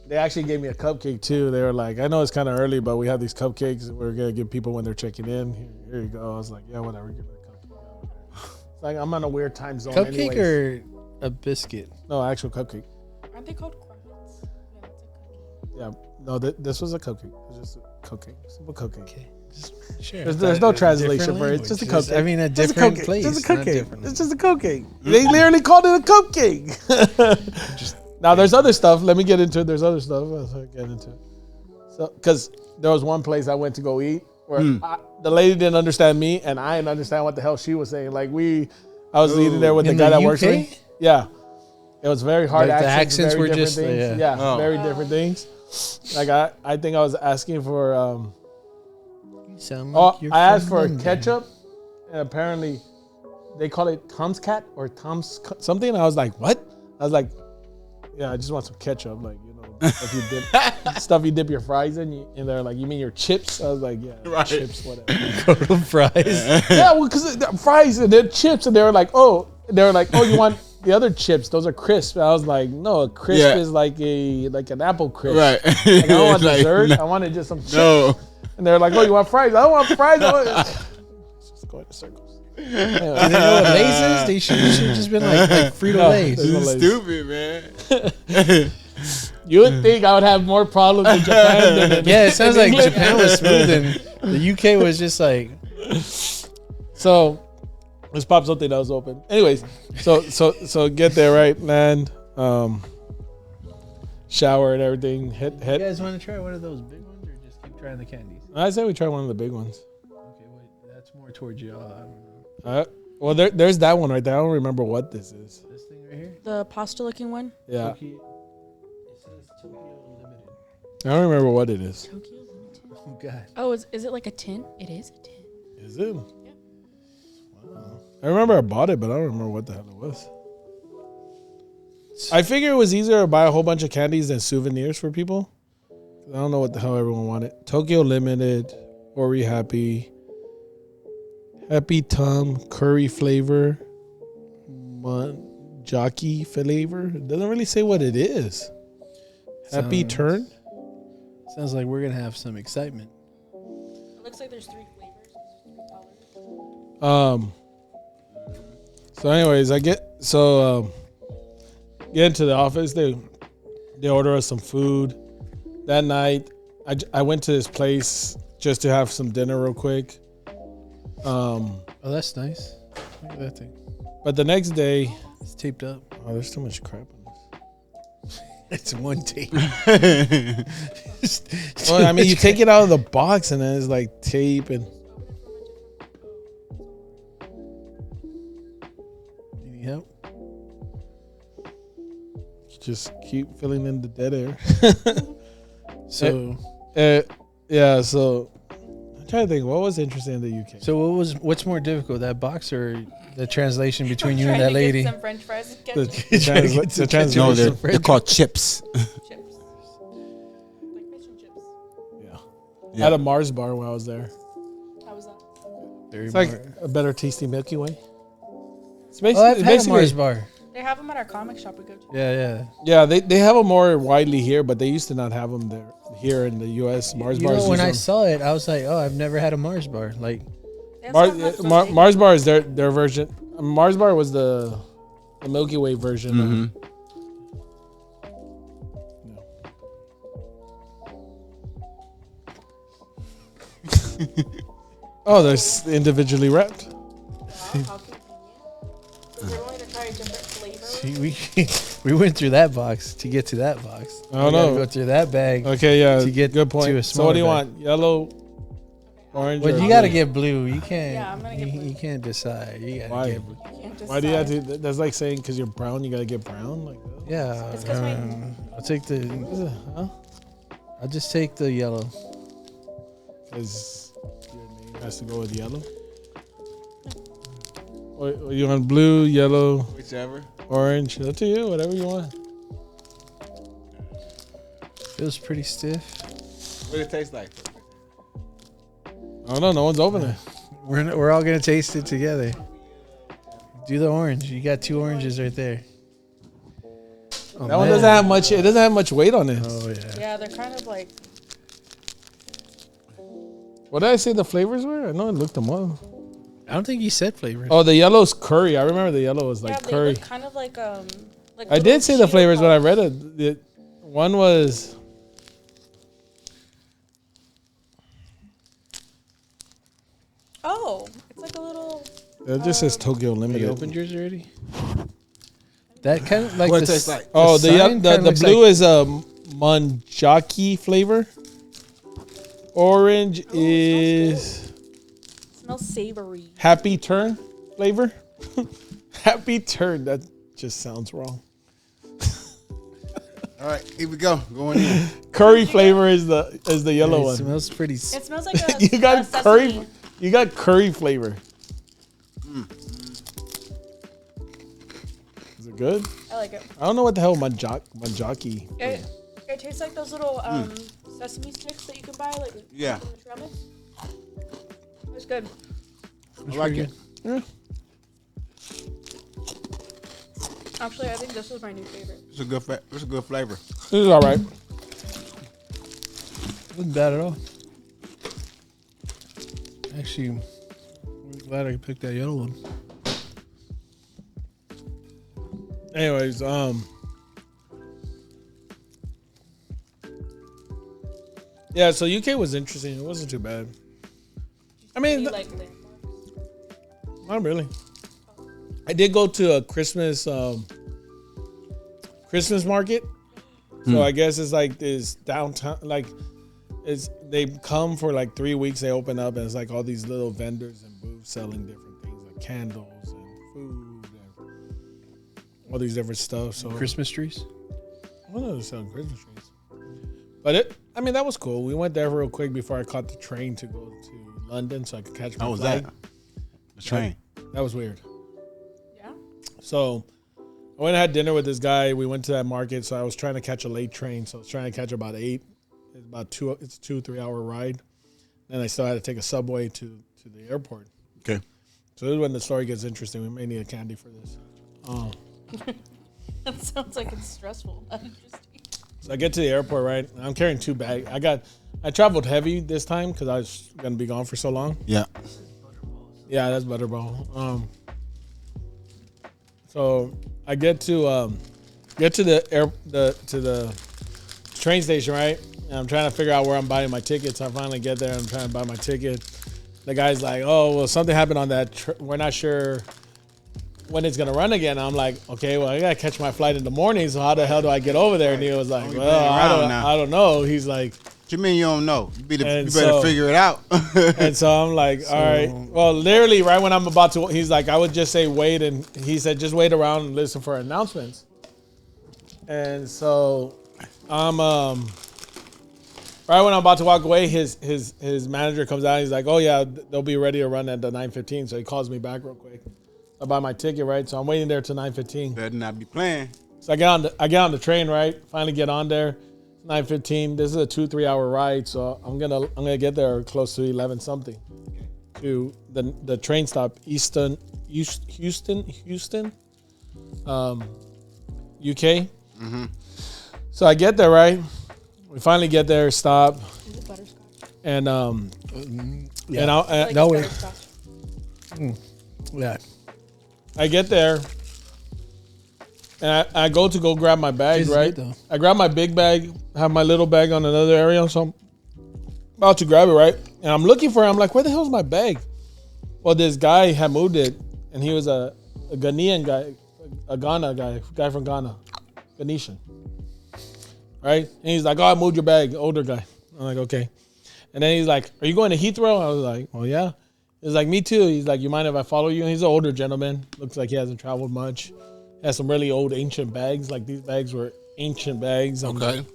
They actually gave me a cupcake too. They were like, I know it's kind of early, but we have these cupcakes that we're gonna give people when they're checking in. Here you go. I was like, yeah, whatever. Give me a cupcake. It's like I'm on a weird time zone. Cupcake anyways. or a biscuit? No, actual cupcake. Aren't they called crumpets? Yeah, that's a cookie. Yeah. No, this was a cupcake. It was just a cupcake. Simple cupcake. Okay. Sure. There's no translation for it. It's just a cupcake. I mean, a Just a different cupcake. place. Just a not cupcake. different. It's just a cupcake. They literally called it a cupcake. Now there's other stuff. Let me get into it. There's other stuff. Let's get into it. So, because there was one place I went to go eat where the lady didn't understand me and I didn't understand what the hell she was saying. Like I was eating there with the In guy the that works with UK? me. Yeah. It was very hard Like the accents. accents very were different just, things. yeah. Yeah, very different things. Like I think I was asking for You sound like you're I asked from for London. ketchup, and apparently they call it Tom's Cat or Tom's something. And I was like, what? I was like, yeah, I just want some ketchup, like if you dip stuff you dip your fries in. And they're like, you mean your chips? I was like, yeah, chips, whatever. fries. Yeah, well, because fries and they're chips, and they were like, oh, you want the other chips? Those are crisp. And I was like, no, a crisp is like an apple crisp. Right. Like, I don't want Like, dessert. no. I wanted just some chips. No. And they're like, oh, you want fries? I don't want fries. It's just going in circles. Do they know what Lay's is? They should just been like Frito Lay's. No. This is stupid, man. You would think I would have more problems in Japan than in Yeah, it sounds like England. Japan was smooth and the UK was just like, So let's pop something else open. Anyways, so get there, right, land, shower and everything. you Hit. guys want to try one of those big ones or just keep trying the candies? I say we try one of the big ones. Okay, wait, that's more towards y'all. I don't know. Well, there's that one right there. I don't remember what this is. This thing right here? The pasta looking one. Yeah. It says Tokyo Limited. I don't remember what it is. Tokyo Limited. Oh God. Oh, is it like a tin? It is a tin. Is it? Yeah. Wow. I remember I bought it, but I don't remember what the hell it was. I figure it was easier to buy a whole bunch of candies than souvenirs for people. I don't know what the hell everyone wanted. Tokyo Limited, Ori Happy, Happy Tum, curry flavor, jockey flavor. It doesn't really say what it is. Happy Turn. Sounds like we're gonna have some excitement. It looks like there's 3 flavors. 3 colors. So anyways, get into the office. They order us some food. That night, I went to this place just to have some dinner real quick. Oh, that's nice. Look at that thing. But the next day, It's taped up. oh, there's too much crap on this. It's one tape. Well, I mean, you take it out of the box and then it's like tape and. You need help? Just keep filling in the dead air. So, Yeah, so I'm trying to think what was interesting in the UK. so what's more difficult, that box or the translation between you and Trying that to get lady? some French fries and The, ketchup. the, translation. No, they're called chips. Chips. Like fish and chips. Yeah. Yeah. I had a Mars bar when I was there. How was that? Very It's like more- a better tasty Milky Way. It's Oh, I've had a basically- Mars bar. They have them at our comic shop we go to. Yeah. Yeah, they have them more widely here, but they used to not have them there here in the U.S. Mars You bars. know, when I use them. saw it, I was like, oh, I've never had a Mars bar. Like, They also have Mars Mars bar is their version. Mars bar was the Milky Way version. Mm-hmm. Oh, they're individually wrapped. Wow, how convenient. So they're willing to try a different flavor. see, we went through that box to get to that box. I don't We gotta know. go through that bag. Okay, yeah, To get good point. to a So what do you smaller want? Yellow, orange, But or you gotta blue? get blue. You can't. Yeah, I'm gonna get blue. You can't decide. You gotta Why? get blue. You can't just Why do you have decide. to? That's like saying because you're brown, you gotta get brown. Like that. Yeah. It's 'cause my- I'll take the. What is it? Huh? I'll just take the yellow. Because your name has to go with yellow. Or you want blue, yellow, Whichever. orange? Up to you. Whatever you want. Feels pretty stiff. What it taste like? I don't know. No one's opening it. We're all gonna taste it together. Do the orange. You got 2 oranges right there. Oh, That one man. doesn't have much. It doesn't have much weight on it. Oh yeah. Yeah, they're kind of like. What did I say the flavors were? I know I looked them up. I don't think you said flavors. Oh, the yellow's curry. I remember the yellow was like Yeah, they curry. look kind of like Like I did say the flavors when I read it. One was Oh, it's like a little. it just says Tokyo Have Limited. you opened yours already? That kind of like What the it tastes like? Oh, the the sign the kinda looks blue like- is a manjaki flavor. Orange is Smells savory. Happy Turn flavor. Happy Turn. That just sounds wrong. All right, here we go. Going in. Curry flavor is the yellow It one. smells pretty. It smells like a. You got a curry. sesame. You got curry flavor. Is it good? I like it. I don't know what the hell manjaki. It tastes like those little sesame sticks that you can buy, like Yeah. in the ramen. It's good. I like it. Yeah. Actually, I think this is my new favorite. It's a good. It's a good flavor. This is all right. Wasn't bad at all. Actually, I'm glad I picked that yellow one. Anyways, yeah. So UK was interesting. It wasn't too bad. I Do mean, you like landmarks? not really. I did go to a Christmas market. So I guess it's like this downtown, like they come for like 3 weeks. They open up and it's like all these little vendors and booths selling different things like candles and food and all these different stuff. So Christmas trees. I don't know, they're selling Christmas trees, but I mean, that was cool. We went there real quick before I caught the train to go to London so I could catch my How was flight. that? The train. That was weird. Yeah. So I went and had dinner with this guy. We went to that market. So I was trying to catch a late train. So I was trying to catch about 8. It's about 2-3 hour ride. Then I still had to take a subway to the airport. Okay. So this is when the story gets interesting. We may need a candy for this. That sounds like it's stressful. Not interesting. So I get to the airport, right? I'm carrying 2 bags. I traveled heavy this time because I was gonna be gone for so long. Yeah. Yeah, that's Butterball. So I get to the train station, right? And I'm trying to figure out where I'm buying my tickets. I finally get there. I'm trying to buy my ticket. The guy's like, "Oh, well, something happened on that. We're not sure when it's gonna run again." I'm like, "Okay, well, I gotta catch my flight in the morning. So how the hell do I get over there?" And he was like, you "Well, playing around now." I don't know." He's like, What you mean you don't know? You better so- figure it out. and so I'm like, "All right." Well, literally, right when I'm about to, he's like, "I would just say wait," and he said, "Just wait around and listen for announcements." And so I'm right when I'm about to walk away, his manager comes out. He's like, "Oh yeah, they'll be ready to run at the 9:15." So he calls me back real quick. I buy my ticket, right? So I'm waiting there till 9:15. Better not be playing. So I get on the train, right? Finally get on there. 9:15. This is a 2-3 hour ride, so I'm gonna get there close to 11 something to the train stop Houston, UK. Mm-hmm. So I get there, right? We finally get there, stop, Is it butterscotch? and Yeah. and I, Like no it's way. butterscotch. Yeah. I get there, and I go to grab my bag, Tastes right? good, though. I grab my big bag, have my little bag on another area, so I'm about to grab it, right? And I'm looking for it. I'm like, where the hell's my bag? Well, this guy had moved it, and he was a Ghanaian guy, a Ghana guy from Ghana, Ghanesian, right? And he's like, oh, I moved your bag, older guy. I'm like, okay. And then he's like, are you going to Heathrow? I was like, well, yeah. He's like, me too. He's like, you mind if I follow you? And he's an older gentleman. Looks like he hasn't traveled much. He has some really old ancient bags. Like these bags were ancient bags. Okay.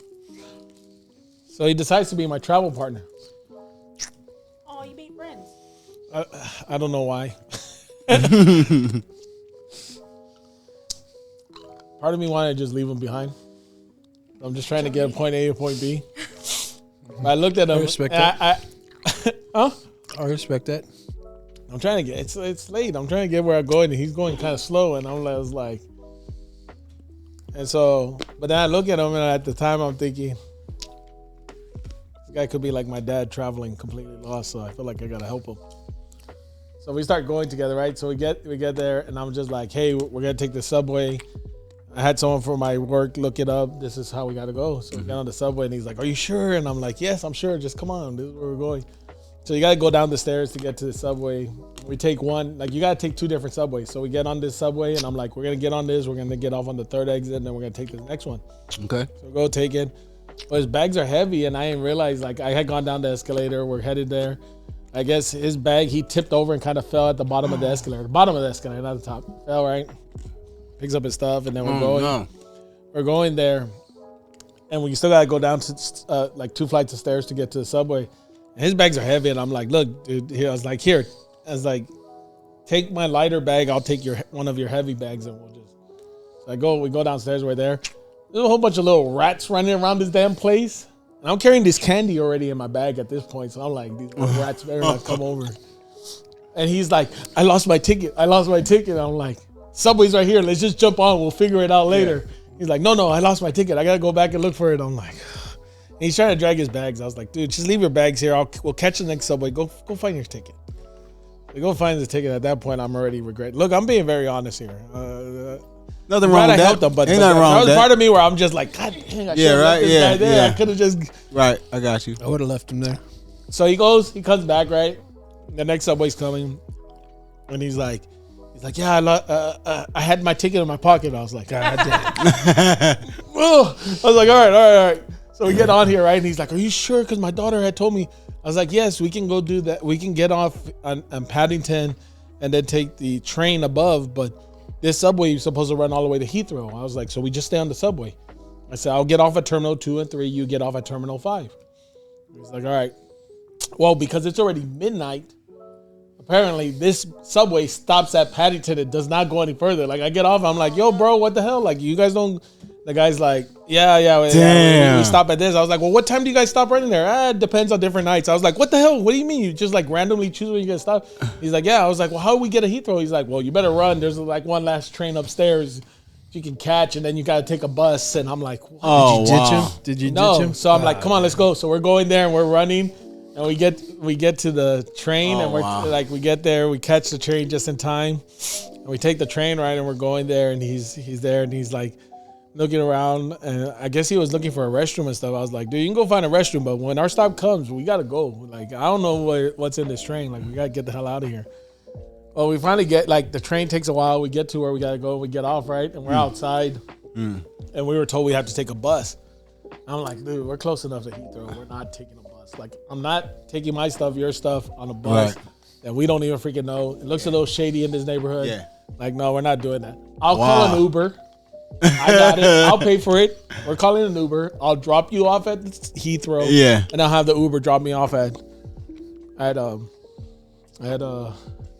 So he decides to be my travel partner. Oh, you made friends. I don't know why. Part of me wanted to just leave him behind. I'm just trying to get a point A to point B. I looked at him. I respect and that. Huh? I respect that. I'm trying to get. It's late. I'm trying to get where I'm going, and he's going kind of slow, and I was like, and so, but then I look at him, and at the time I'm thinking, this guy could be like my dad traveling completely lost. So I feel like I gotta help him. So we start going together, right? So we get there, and I'm just like, hey, we're gonna take the subway. I had someone from my work look it up. This is how we gotta go. So we got on the subway, and he's like, are you sure? And I'm like, yes, I'm sure. Just come on. This is where we're going. So you gotta go down the stairs to get to the subway. We take one, like you gotta take 2 different subways. So we get on this subway, and I'm like, we're gonna get on this. We're gonna get off on the 3rd exit, and then we're gonna take the next one. Okay. So go take it. But his bags are heavy, and I didn't realize, like, I had gone down the escalator. We're headed there. I guess his bag, he tipped over and kind of fell at the bottom of the escalator. The bottom of the escalator, not the top. Fell, right? Picks up his stuff, and then we're going. No. We're going there, and we still gotta go down to like 2 flights of stairs to get to the subway. And his bags are heavy, and I'm like, look, dude. Here, I was like, take my lighter bag. I'll take one of your heavy bags, and we'll just. So we go downstairs. We're there. There's a whole bunch of little rats running around this damn place, and I'm carrying this candy already in my bag at this point. So I'm like, these little rats better not come over. And he's like, I lost my ticket. I'm like, subway's right here. Let's just jump on. We'll figure it out later. Yeah. He's like, no, I lost my ticket. I gotta go back and look for it. I'm like, and he's trying to drag his bags. I was like, dude, just leave your bags here. We'll catch the next subway. Go find your ticket. We go find the ticket. At that point, I'm already regretting. Look, I'm being very honest here. Nothing wrong with that. Helped him, but Ain't nothing wrong with that was that. part of me where I'm just like, God dang, I Yeah, right. Yeah, yeah. I could have just. Right, I got you. I would have left him there. So he comes back, right? The next subway's coming, and he's like, yeah, I had my ticket in my pocket. I was like, God damn. Well, I was like, all right. So we get on here, right? And he's like, are you sure? Because my daughter had told me. I was like, yes, we can go do that. We can get off on Paddington and then take the train above. But this subway is supposed to run all the way to Heathrow. I was like, so we just stay on the subway. I said, I'll get off at Terminal 2 and 3. You get off at Terminal 5. He's like, all right. Well, because it's already midnight, apparently this subway stops at Paddington. It does not go any further. Like, I get off. I'm like, yo, bro, what the hell? Like, you guys don't... The guy's like, yeah, we stop at this. I was like, well, what time do you guys stop right in there? It depends on different nights. I was like, what the hell? What do you mean? You just like randomly choose when you get stopped? He's like, yeah. I was like, well, how do we get a Heathrow? He's like, well, you better run. There's like one last train upstairs you can catch, and then you got to take a bus. And I'm like, what? Oh, Did you ditch wow. him? Did you No. ditch him? So I'm like, come on, let's go. So we're going there and we're running, and we get to the train, Oh, and we're like, we get there, we catch the train just in time, and we take the train right, and we're going there, and he's there, and he's like looking around, and I guess he was looking for a restroom and stuff. I was like, dude, you can go find a restroom, but when our stop comes, we gotta go. Like, I don't know what's in this train. Like, we gotta get the hell out of here. Well, we finally get, like, the train takes a while. We get to where we gotta go. We get off, right? And we're outside. And we were told we have to take a bus. I'm like, dude, we're close enough to Heathrow. We're not taking a bus. Like, I'm not taking my stuff, your stuff on a bus that we don't even freaking know. It looks a little shady in this neighborhood. Yeah. Like, no, we're not doing that. I'll call an Uber. I got it. I'll pay for it. We're calling an Uber. I'll drop you off at Heathrow. Yeah. And I'll have the Uber drop me off at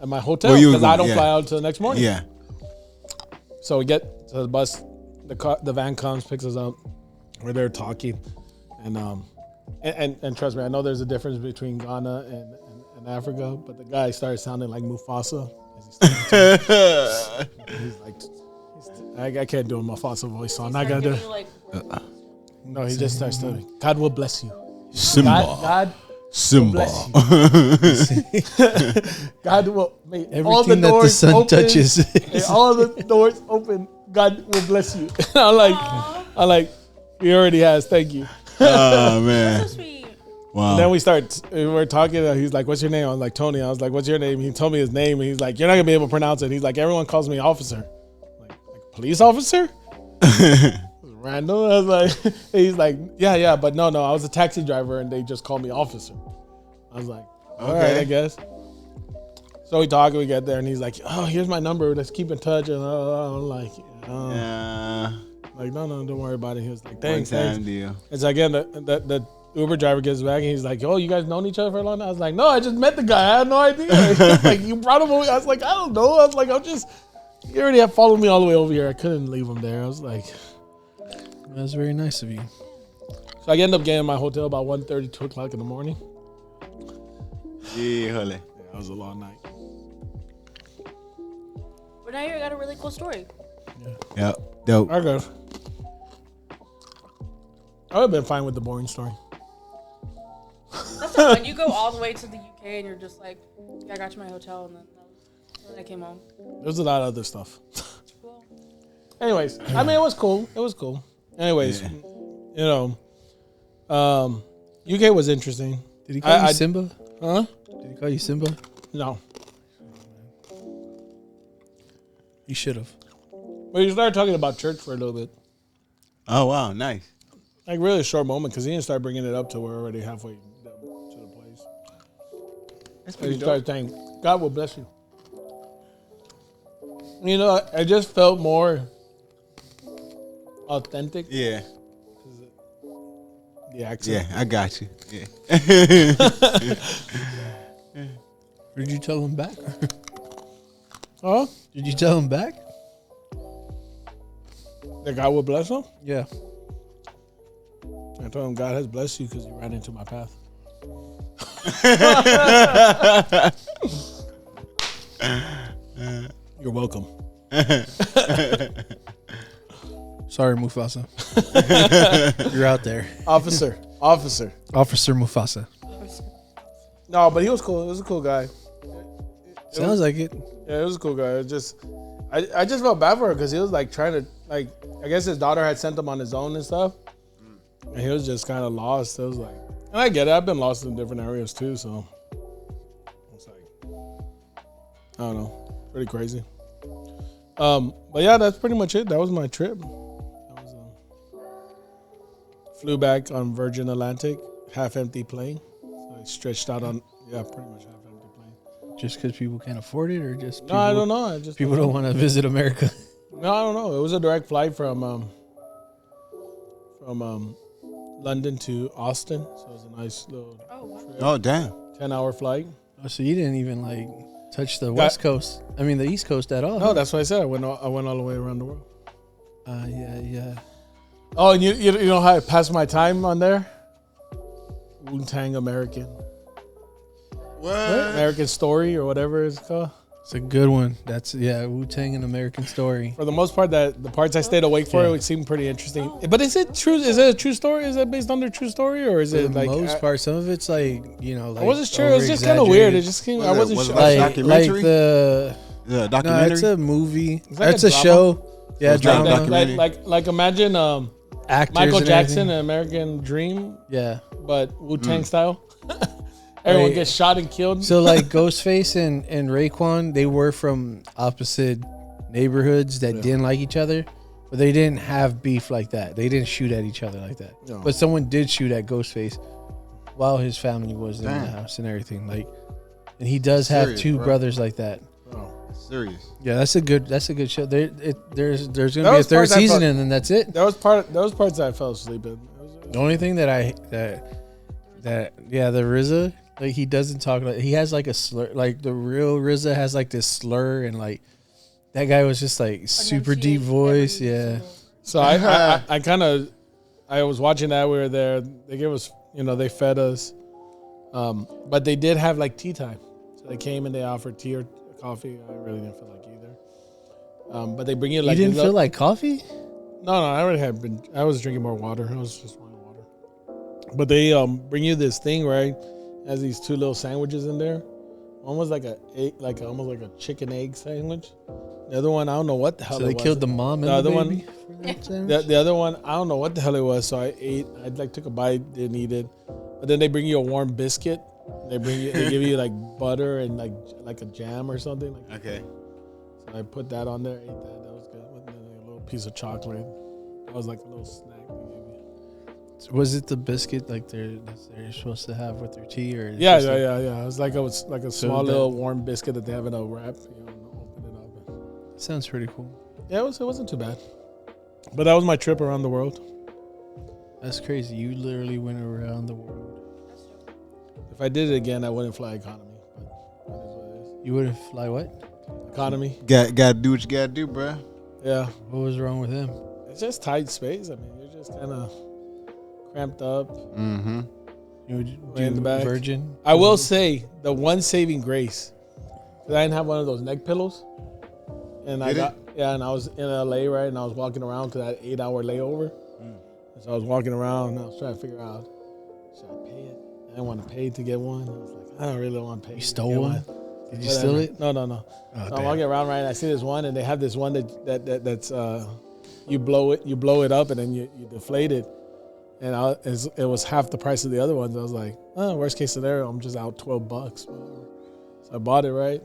my hotel because I don't fly out until the next morning. Yeah. So we get to the bus, the van comes, picks us up. We're there talking, and trust me, I know there's a difference between Ghana and Africa, but the guy started sounding like Mufasa. He's like, I can't do a Mufasa voice, so I'm not gonna do it. Like, No, he just starts telling, God will bless you. Simba. God Simba. bless you. God will make all the Everything that the doors sun open. touches. And all the doors open. God will bless you. I'm like, he already has. Thank you. Oh, man. so sweet. Wow. And then we're talking. He's like, what's your name? I was like, Tony. I was like, what's your name? He told me his name. And he's like, you're not going to be able to pronounce it. He's like, everyone calls me officer. Like police officer? Random. I was like, he's like, yeah, but no, I was a taxi driver and they just called me officer. I was like, all right, I guess. So we talk, we get there, and he's like, oh, here's my number. Let's keep in touch. And I'm like, like, no, don't worry about it. He was like, thanks. One-time deal. It's like, again, the Uber driver gets back, and he's like, oh, you guys known each other for a long time? I was like, no, I just met the guy. I had no idea. Like, you brought him over. I was like, I don't know. I was like, you already have followed me all the way over here. I couldn't leave him there. I was like... That's very nice of you. So I ended up getting my hotel about 1:30, 2 o'clock in the morning. Yeah, holy. Yeah, that was a long night. But now you got a really cool story. Yep. Dope. I guess. I would have been fine with the boring story. That's not when you go all the way to the UK and you're just like, yeah, I got you my hotel, and then I came home. There's a lot of other stuff. Well, Anyways, I mean, it was cool. Anyways, UK was interesting. Did he call you Simba? Huh? Did he call you Simba? No. He should have. But he started talking about church for a little bit. Oh, wow. Nice. Like, really a short moment, because he didn't start bringing it up till we're already halfway to the place. That's And he started saying, God will bless you. You know, I just felt more authentic. Yeah. The accent. Yeah, I got you. Yeah. Did you tell him back? Huh? Did you tell him back? That God will bless him? Yeah. I told him God has blessed you because you ran into my path. You're welcome. Sorry, Mufasa. You're out there. Officer. Officer Mufasa. No, but he was cool. He was a cool guy. Sounds like it. Yeah, it was a cool guy. I just felt bad for her because he was like trying to, like, I guess his daughter had sent him on his own and stuff. And he was just kind of lost. It was like, and I get it. I've been lost in different areas too. So it's like, I don't know. Pretty crazy. But yeah, that's pretty much it. That was my trip. Flew back on Virgin Atlantic, half empty plane. So I stretched out on, pretty much half empty plane. Just because people can't afford it, or just people, No, I don't know. People don't want to visit America. No, I don't know. It was a direct flight from London to Austin, so it was a nice little Oh, wow. Oh damn. 10-hour flight. Oh, so you didn't even like touch the West Coast. I mean, the East Coast at all. No, that's what I said. I went all the way around the world. Yeah. Oh, and you know how I passed my time on there? Wu-Tang American. What? American Story or whatever it's called. It's a good one. That's Wu-Tang and American Story. For the most part, the parts I stayed awake for, it seemed pretty interesting. But is it true? Is it a true story? Is it based on their true story, or is For it the like most part, some of it's like like I wasn't sure. It was just kind of weird. It just came. I wasn't was it sure. like like documentary? the Yeah, documentary. no, it's a movie. like It's a a drama? show. Yeah, it's like a drama. documentary. Like imagine Actors Michael and Jackson, everything. An American Dream, Yeah. but Wu-Tang style. Everyone Right. gets shot and killed. So like Ghostface and Raekwon, they were from opposite neighborhoods that didn't like each other, but they didn't have beef like that. They didn't shoot at each other like that. No. But someone did shoot atGhostface while his family was in the Damn. house and everything. Like, and he does have Serious, two bro. brothers like that. Serious. Yeah, that's a good show. There's That gonna be a was third parts I season thought- and then that's it. Those parts that I fell asleep in. The only thing that the RZA, like he doesn't talk like he has like a slur, like the real RZA has like this slur, and like that guy was just like super deep voice. Yeah. So I was watching that. We were there. They gave us, they fed us, but they did have like tea time. So they came and they offered tea or coffee. I really didn't feel like either. But they bring you like You didn't feel like coffee? No, I already had been. I was drinking more water. I was just wanting water. But they bring you this thing, right? It has these two little sandwiches in there. One was like almost like a chicken egg sandwich. The other one, I don't know what the hell. So it they was. killed the mom and The the other baby one- for that sandwich? The other one, I don't know what the hell it was. So I ate. I like took a bite, didn't eat it. But then they bring you a warm biscuit. They give you like butter and like a jam or something. Like Okay. So I put that on there, ate that. That was good. And then a little piece of chocolate. That was like a little snack they gave me. Was it the biscuit like they're supposed to have with their tea, or Yeah. just like- It was like a small little warm biscuit that they have in a wrap. Open it up. Sounds pretty cool. Yeah, it wasn't too bad. But that was my trip around the world. That's crazy. You literally went around the world. If I did it again, I wouldn't fly economy. But that is what You would fly what? it is. Economy. Gotta do what you gotta do, bro. Yeah. What was wrong with him? It's just tight space. I mean, you're just kind of cramped up. Mm-hmm. You would Way in the do back. Virgin? I will say the one saving grace, 'cause I didn't have one of those neck pillows, and I was in LA, right, and I was walking around because I had an 8-hour layover. And so I was walking around and I was trying to figure out, should I pay it? I didn't want to pay to get one. I was like, I don't really want to pay. You to stole get one? Did you steal it? No. Oh, So I'm walking around, right, and I see this one, and they have this one that's you blow it up, and then you deflate it. And it was half the price of the other ones. I was like, worst case scenario, I'm just out $12. Whatever. So I bought it, right?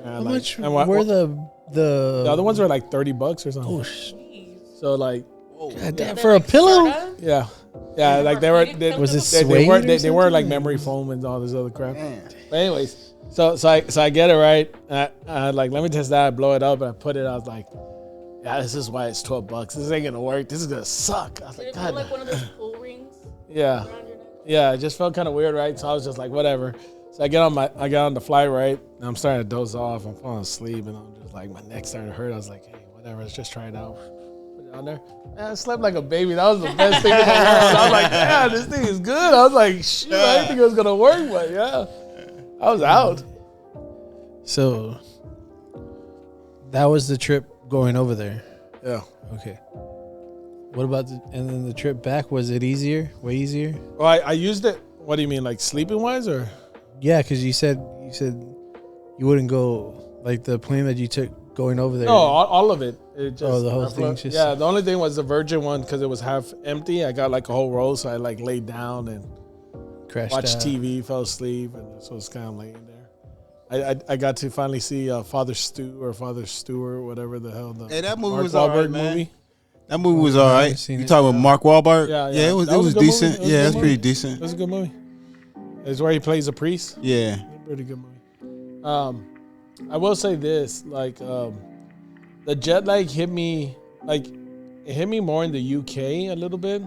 How much and were the the other ones were like $30 or something. Oh, So like, God damn, for a pillow? yeah, like they were. Was it They suede were or they were like something? memory foam and all this other crap. But anyways, so I get it right. And I like, let me test that. I blow it up and I put it. I was like, yeah, this is why it's $12. This ain't gonna work. This is gonna suck. I was Did like, it feel God. like one of those pull rings Yeah, around your neck? yeah. It just felt kind of weird, right? So I was just like, whatever. So I get on the flight, right? And I'm starting to doze off. I'm falling asleep, and I'm just like, my neck started to hurt. I was like, hey, whatever. Let's just try it out. Put it on there. Man, I slept like a baby. That was the best thing in the world. I was like, yeah, this thing is good. I was like, shoot, I didn't think it was gonna work, but yeah, I was out. So that was the trip going over there. Yeah. Okay. What about and then the trip back? Was it easier? Way easier? Well, I used it. What do you mean, like sleeping wise, or? Yeah, because you said you wouldn't go like the plane that you took going over there. No, all of it. It just, Oh, the whole thing just- Yeah, the only thing was the Virgin one because it was half empty. I got like a whole row, so I like laid down and crashed watched out. TV, fell asleep, and so it's kind of laying there. I got to finally see Father Stewart, whatever the hell. Hey, that movie Mark was all right, Wahlberg man. movie. That movie was I all haven't right. seen You it. talking about Mark Wahlberg? Yeah. It was That was a good decent. movie. It was a Yeah, good it's pretty movie. decent. It was a good movie. It's where he plays a priest. Yeah. Pretty good movie. I will say this, like, the jet lag hit me, like, it hit me more in the UK a little bit.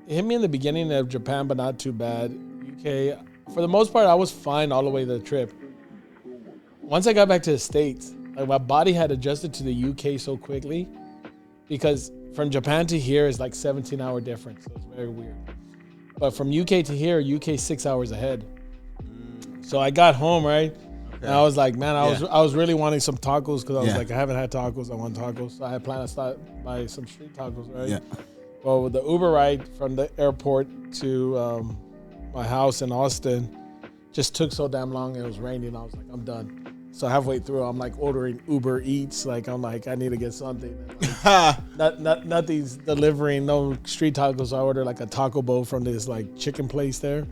hit me in the beginning of Japan, but not too bad. UK, for the most part, I was fine all the way to the trip. Once I got back to the States, like my body had adjusted to the UK so quickly because from Japan to here is like 17-hour difference. So it's very weird. But from UK to here, UK 6 hours ahead. So I got home, right? Okay. And I was like, man, I was really wanting some tacos because I was like, I haven't had tacos. I want tacos. So I had planned to start buy some street tacos, right? Yeah. Well, with the Uber ride from the airport to my house in Austin just took so damn long. It was raining. I was like, I'm done. So halfway through, I'm like ordering Uber Eats. Like I'm like, I need to get something. Nothing's delivering. No street tacos. So I ordered like a taco bowl from this like chicken place there.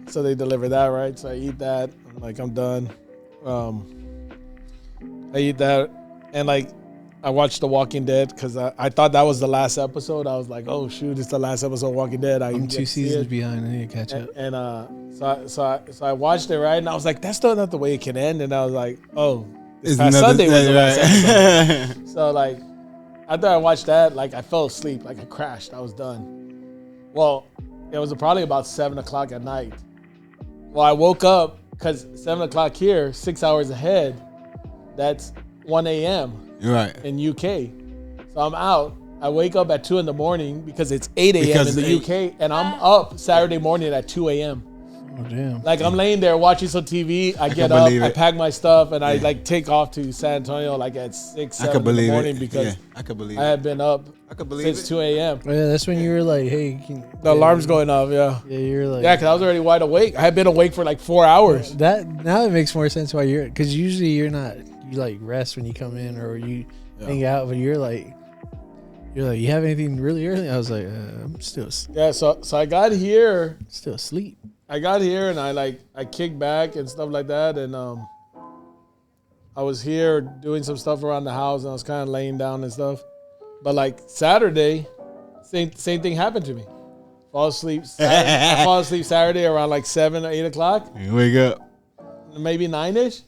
So they deliver that, right? So I eat that. I'm like, I'm done. I eat that, and like I watched The Walking Dead because I thought that was the last episode. I was like, oh shoot, it's the last episode of Walking Dead. I'm 2 seasons behind. I need to catch up. And so I watched it, right, and I was like, that's still not the way it can end. And I was like, oh, this past Sunday was the last episode. So like after I watched that, like I fell asleep, like I crashed. I was done. Well, it was probably about 7:00 at night. Well, I woke up because 7:00 here, 6 hours ahead. That's 1 a.m. Right. in UK. So I'm out. I wake up at 2 a.m. because it's 8 a.m. in the UK, and I'm up Saturday morning at 2 a.m. Oh damn! Like I'm laying there watching some TV. I get up, I pack my stuff, and I like take off to San Antonio like at 6, 7 in the morning because I had been up since 2 a.m. Oh, yeah, that's when you were like, "Hey, the alarm's going off." Yeah. Yeah, you're like. Yeah, because I was already wide awake. I had been awake for like 4 hours. That now it makes more sense why you're because usually you're not you like rest when you come in or you hang out, but you're like you have anything really early? I was like, I'm still. Yeah, so I got here. Still asleep. I got here and I kicked back and stuff like that, and I was here doing some stuff around the house and I was kind of laying down and stuff. But like Saturday, same thing happened to me. Fall asleep. I fall asleep Saturday around like 7 or 8 o'clock. You wake up. Maybe 9ish.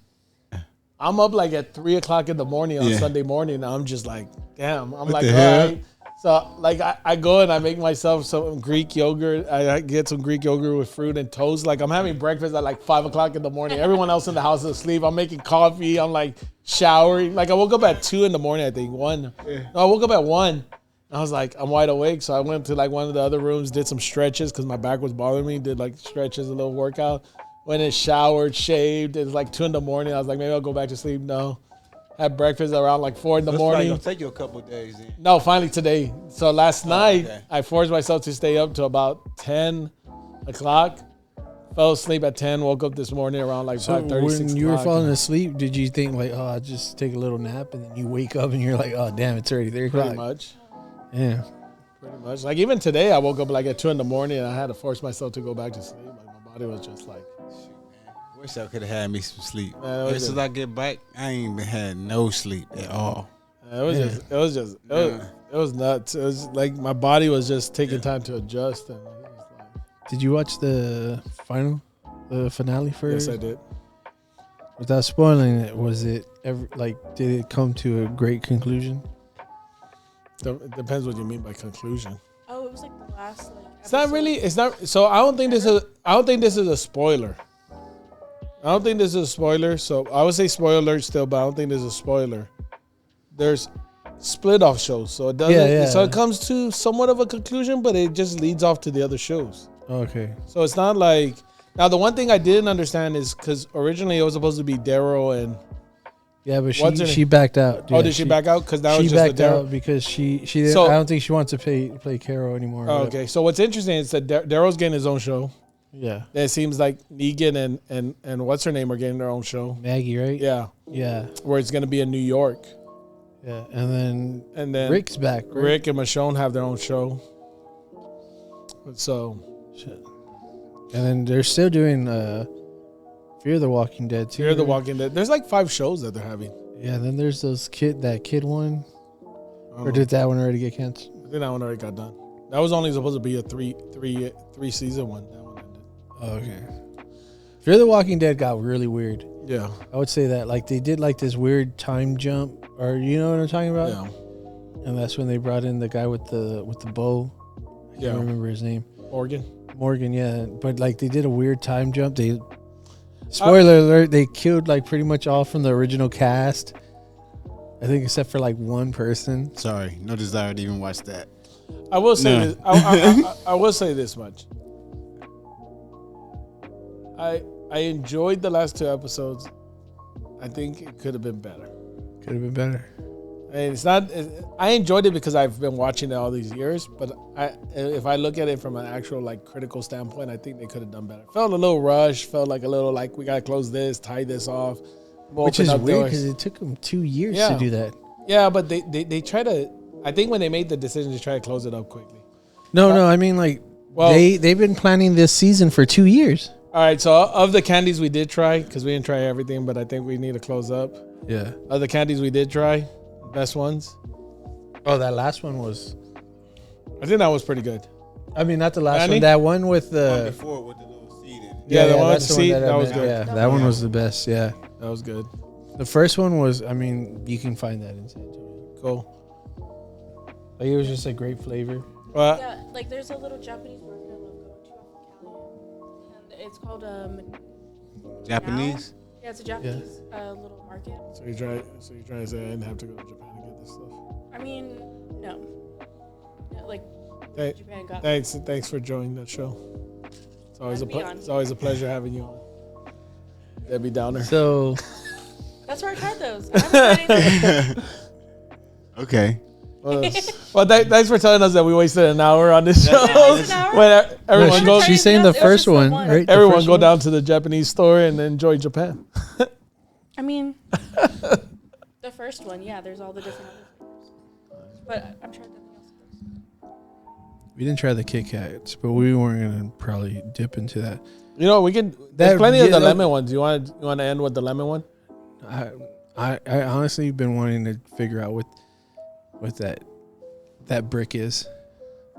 I'm up like at 3 o'clock in the morning on Sunday morning. And I'm just like, damn. I'm like, all right. So like I go and I make myself some Greek yogurt. I get some Greek yogurt with fruit and toast. Like I'm having breakfast at like 5 o'clock in the morning. Everyone else in the house is asleep. I'm making coffee. I'm like showering. Like I woke up at 2 in the morning, I think. 1. No, I woke up at 1. I was like, I'm wide awake. So I went to like one of the other rooms, did some stretches because my back was bothering me. Did like stretches, a little workout. Went in, showered, shaved. It was like 2 in the morning. I was like, maybe I'll go back to sleep. No. Had breakfast around like 4 in the morning. It'll take you a couple of days then. No, finally today. So last night, I forced myself to stay up to about 10 o'clock. Fell asleep at 10, woke up this morning around like 5:30, 6 When you were falling asleep, did you think like, oh, I'll just take a little nap and then you wake up and you're like, oh, damn, it's already 3 o'clock? Pretty much. Yeah. Pretty much. Like even today, I woke up like at 2 in the morning and I had to force myself to go back to sleep. Like my body was just like, Wish I could have had me some sleep. Man, Ever since I get back, I ain't been had no sleep at all. It was nuts. It was like my body was just taking time to adjust. And it was like, Did you watch the finale first? yes, I did. Without spoiling it, was it ever like? Did it come to a great conclusion? It depends what you mean by conclusion. Oh, it was like the last like. It's not really. It's not. So I don't think this is a spoiler. I don't think this is a spoiler. So I would say spoiler alert still, but I don't think this is a spoiler. There's split off shows, so it doesn't. Yeah. So it comes to somewhat of a conclusion, but it just leads off to the other shows. Okay. So it's not like now. The one thing I didn't understand is because originally it was supposed to be Daryl and. Yeah, but she backed out. Oh, did she back out? Because that was she just backed out because she didn't. So, I don't think she wants to play Carol anymore. Oh, okay, so what's interesting is that Daryl's getting his own show. Yeah. It seems like Negan and what's her name are getting their own show. Maggie, right? Yeah. Yeah. Where it's gonna be in New York. Yeah, and then Rick's back. Right? Rick and Michonne have their own show. So. Shit. And then they're still doing Fear the Walking Dead too. Fear the Walking Dead. There's like 5 shows that they're having. Yeah, and then there's that kid one. Or did that one already get canceled? I think that one already got done. That was only supposed to be a three season one. That one ended. Oh, okay. Fear the Walking Dead got really weird. Yeah. I would say that. Like they did like this weird time jump, or you know what I'm talking about? Yeah. And that's when they brought in the guy with the bow I can't remember his name. Morgan, yeah. But like they did a weird time jump. Spoiler alert, they killed like pretty much all from the original cast. I think except for like one person. Sorry, no desire to even watch that. I will say this. I will say this much. I enjoyed the last 2 episodes. I think it could have been better. Could have been better. I mean, it's not. I enjoyed it because I've been watching it all these years. But if I look at it from an actual like critical standpoint, I think they could have done better. Felt a little rushed. Felt like a little like we gotta close this, tie this off. Which is weird because it took them 2 years to do that. Yeah, but they try to. I think when they made the decision to try to close it up quickly. No, I mean like they've been planning this season for 2 years. All right, so of the candies we did try, because we didn't try everything, but I think we need to close up. Yeah. Of the candies we did try, best ones. Oh, that last one was. I think that was pretty good. I mean, not the last one. That one with the. One before with the little seed in it. Yeah, the one with the seed. That was good. Yeah, that one was the best. Yeah, that was good. The first one was. I mean, you can find that in San Antonio. Cool. Like it was just a great flavor. Yeah, like there's a little Japanese market in Loco, 2 off of Cali, and it's called Japanese. Yeah, it's a Japanese little market. So you're trying to say I didn't have to go to Japan to get this stuff? I mean, no. Like Japan got. Thanks for joining the show. It's always a pleasure having you on. Debbie Downer. So that's where I tried those. I haven't tried anything. Okay. Well, thanks for telling us that we wasted an hour on this show. When everyone goes, she's saying the first one, right? Everyone go down to the Japanese store and enjoy Japan. I mean, the first one, yeah. There's all the different other flavors, but I'm trying nothing else first. We didn't try the Kit Kats, but we weren't gonna probably dip into that. You know, we can. There's plenty of the lemon ones. You want to end with the lemon one? I honestly been wanting to figure out what that brick is.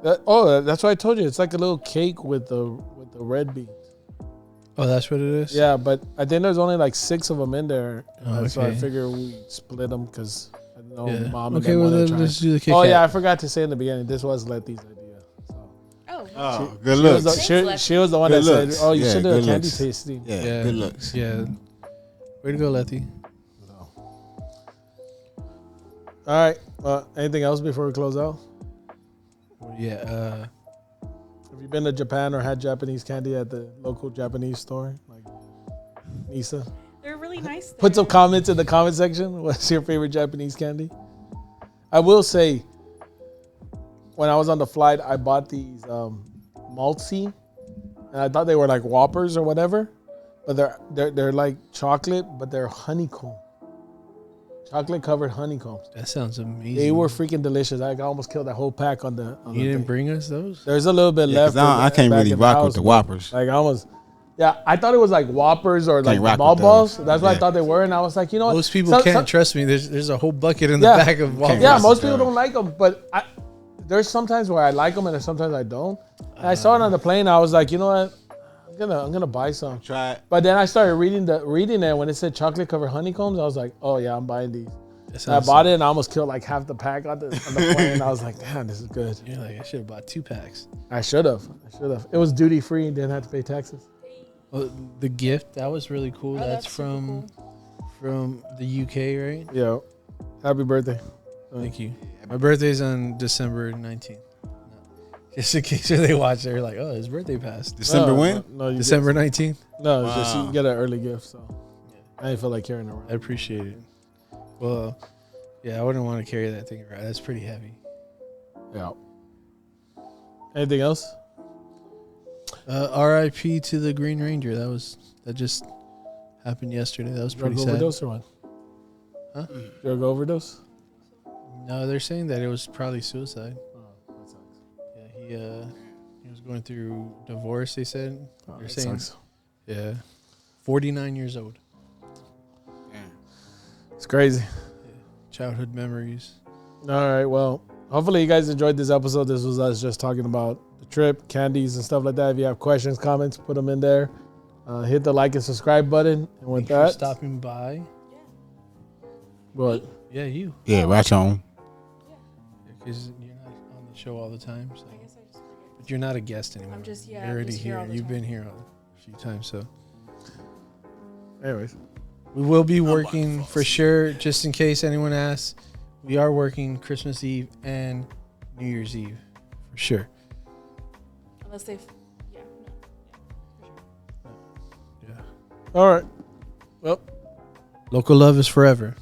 That's what I told you. It's like a little cake with the red beans. Oh, that's what it is? Yeah, but I think there's only like 6 of them in there. Okay. So I figure we split them because I know Mom and okay, them well, want to try. let's do the Kit Oh, Kat. yeah, I forgot to say in the beginning, this was Letty's idea. So. Oh, good looks. She was the one that said, "Oh, you should do a candy looks. tasting." Yeah, good looks. Yeah. Way to go, Letty. All right. Anything else before we close out? Yeah. Have you been to Japan or had Japanese candy at the local Japanese store, like Nisa? they're really nice. Put some comments in the comment section. What's your favorite Japanese candy? I will say, when I was on the flight, I bought these maltzy, and I thought they were like Whoppers or whatever, but they're like chocolate, but they're honeycomb. Chocolate covered honeycombs. That sounds amazing. They were freaking delicious. I almost killed that whole pack on the. You didn't bring us those? There's a little bit left. I can't really rock with the Whoppers. Like almost. Yeah, I thought it was like Whoppers or like rock ball with balls. those. That's what I thought they were, and I was like, you know what? Most people can't trust me. There's a whole bucket in the back of Waffles. Yeah, most people don't like them, but there's sometimes where I like them and sometimes I don't. And I saw it on the plane. I was like, you know what? I'm gonna buy some. Try it. But then I started reading it when it said chocolate covered honeycombs. I was like, oh yeah, I'm buying these. And I bought it and I almost killed like half the pack on the plane. I was like, damn, this is good. You're like, I should have bought 2 packs. I should have. It was duty free and didn't have to pay taxes. Well, the gift, that was really cool. Oh, that's from the UK, right? Yeah. Happy birthday. Thank you. My birthday's on December 19th. No. Just in case they watch, they're like, oh, his birthday passed. December when? No, December 19th. No, it's just you get an early gift, so I didn't feel like carrying it around. I appreciate it. Well, yeah, I wouldn't want to carry that thing around. That's pretty heavy. Yeah. Anything else? R.I.P. to the Green Ranger. That just happened yesterday. That was pretty Drug sad. overdose or what? Huh? Drug overdose? No, they're saying that it was probably suicide. Oh, that sucks. Yeah, he was going through divorce. They said. Oh, They're that saying, sucks. yeah, 49 years old. It's crazy. Childhood memories. All right. Well, hopefully you guys enjoyed this episode. This was us just talking about the trip, candies, and stuff like that. If you have questions, comments, put them in there. Hit the like and subscribe button. And with Thanks that, for stopping by. what? Yeah, you. Yeah, watch on. Because you're not on the show all the time. So. I guess I just forget. You're not a guest anymore. I'm just You're I'm already just here. All the You've time. been here a few times, so Anyways, we will be working for sure. Just in case anyone asks, we are working Christmas Eve and New Year's Eve for sure. Unless they've, yeah. Yeah. all right. Well, Local love is forever.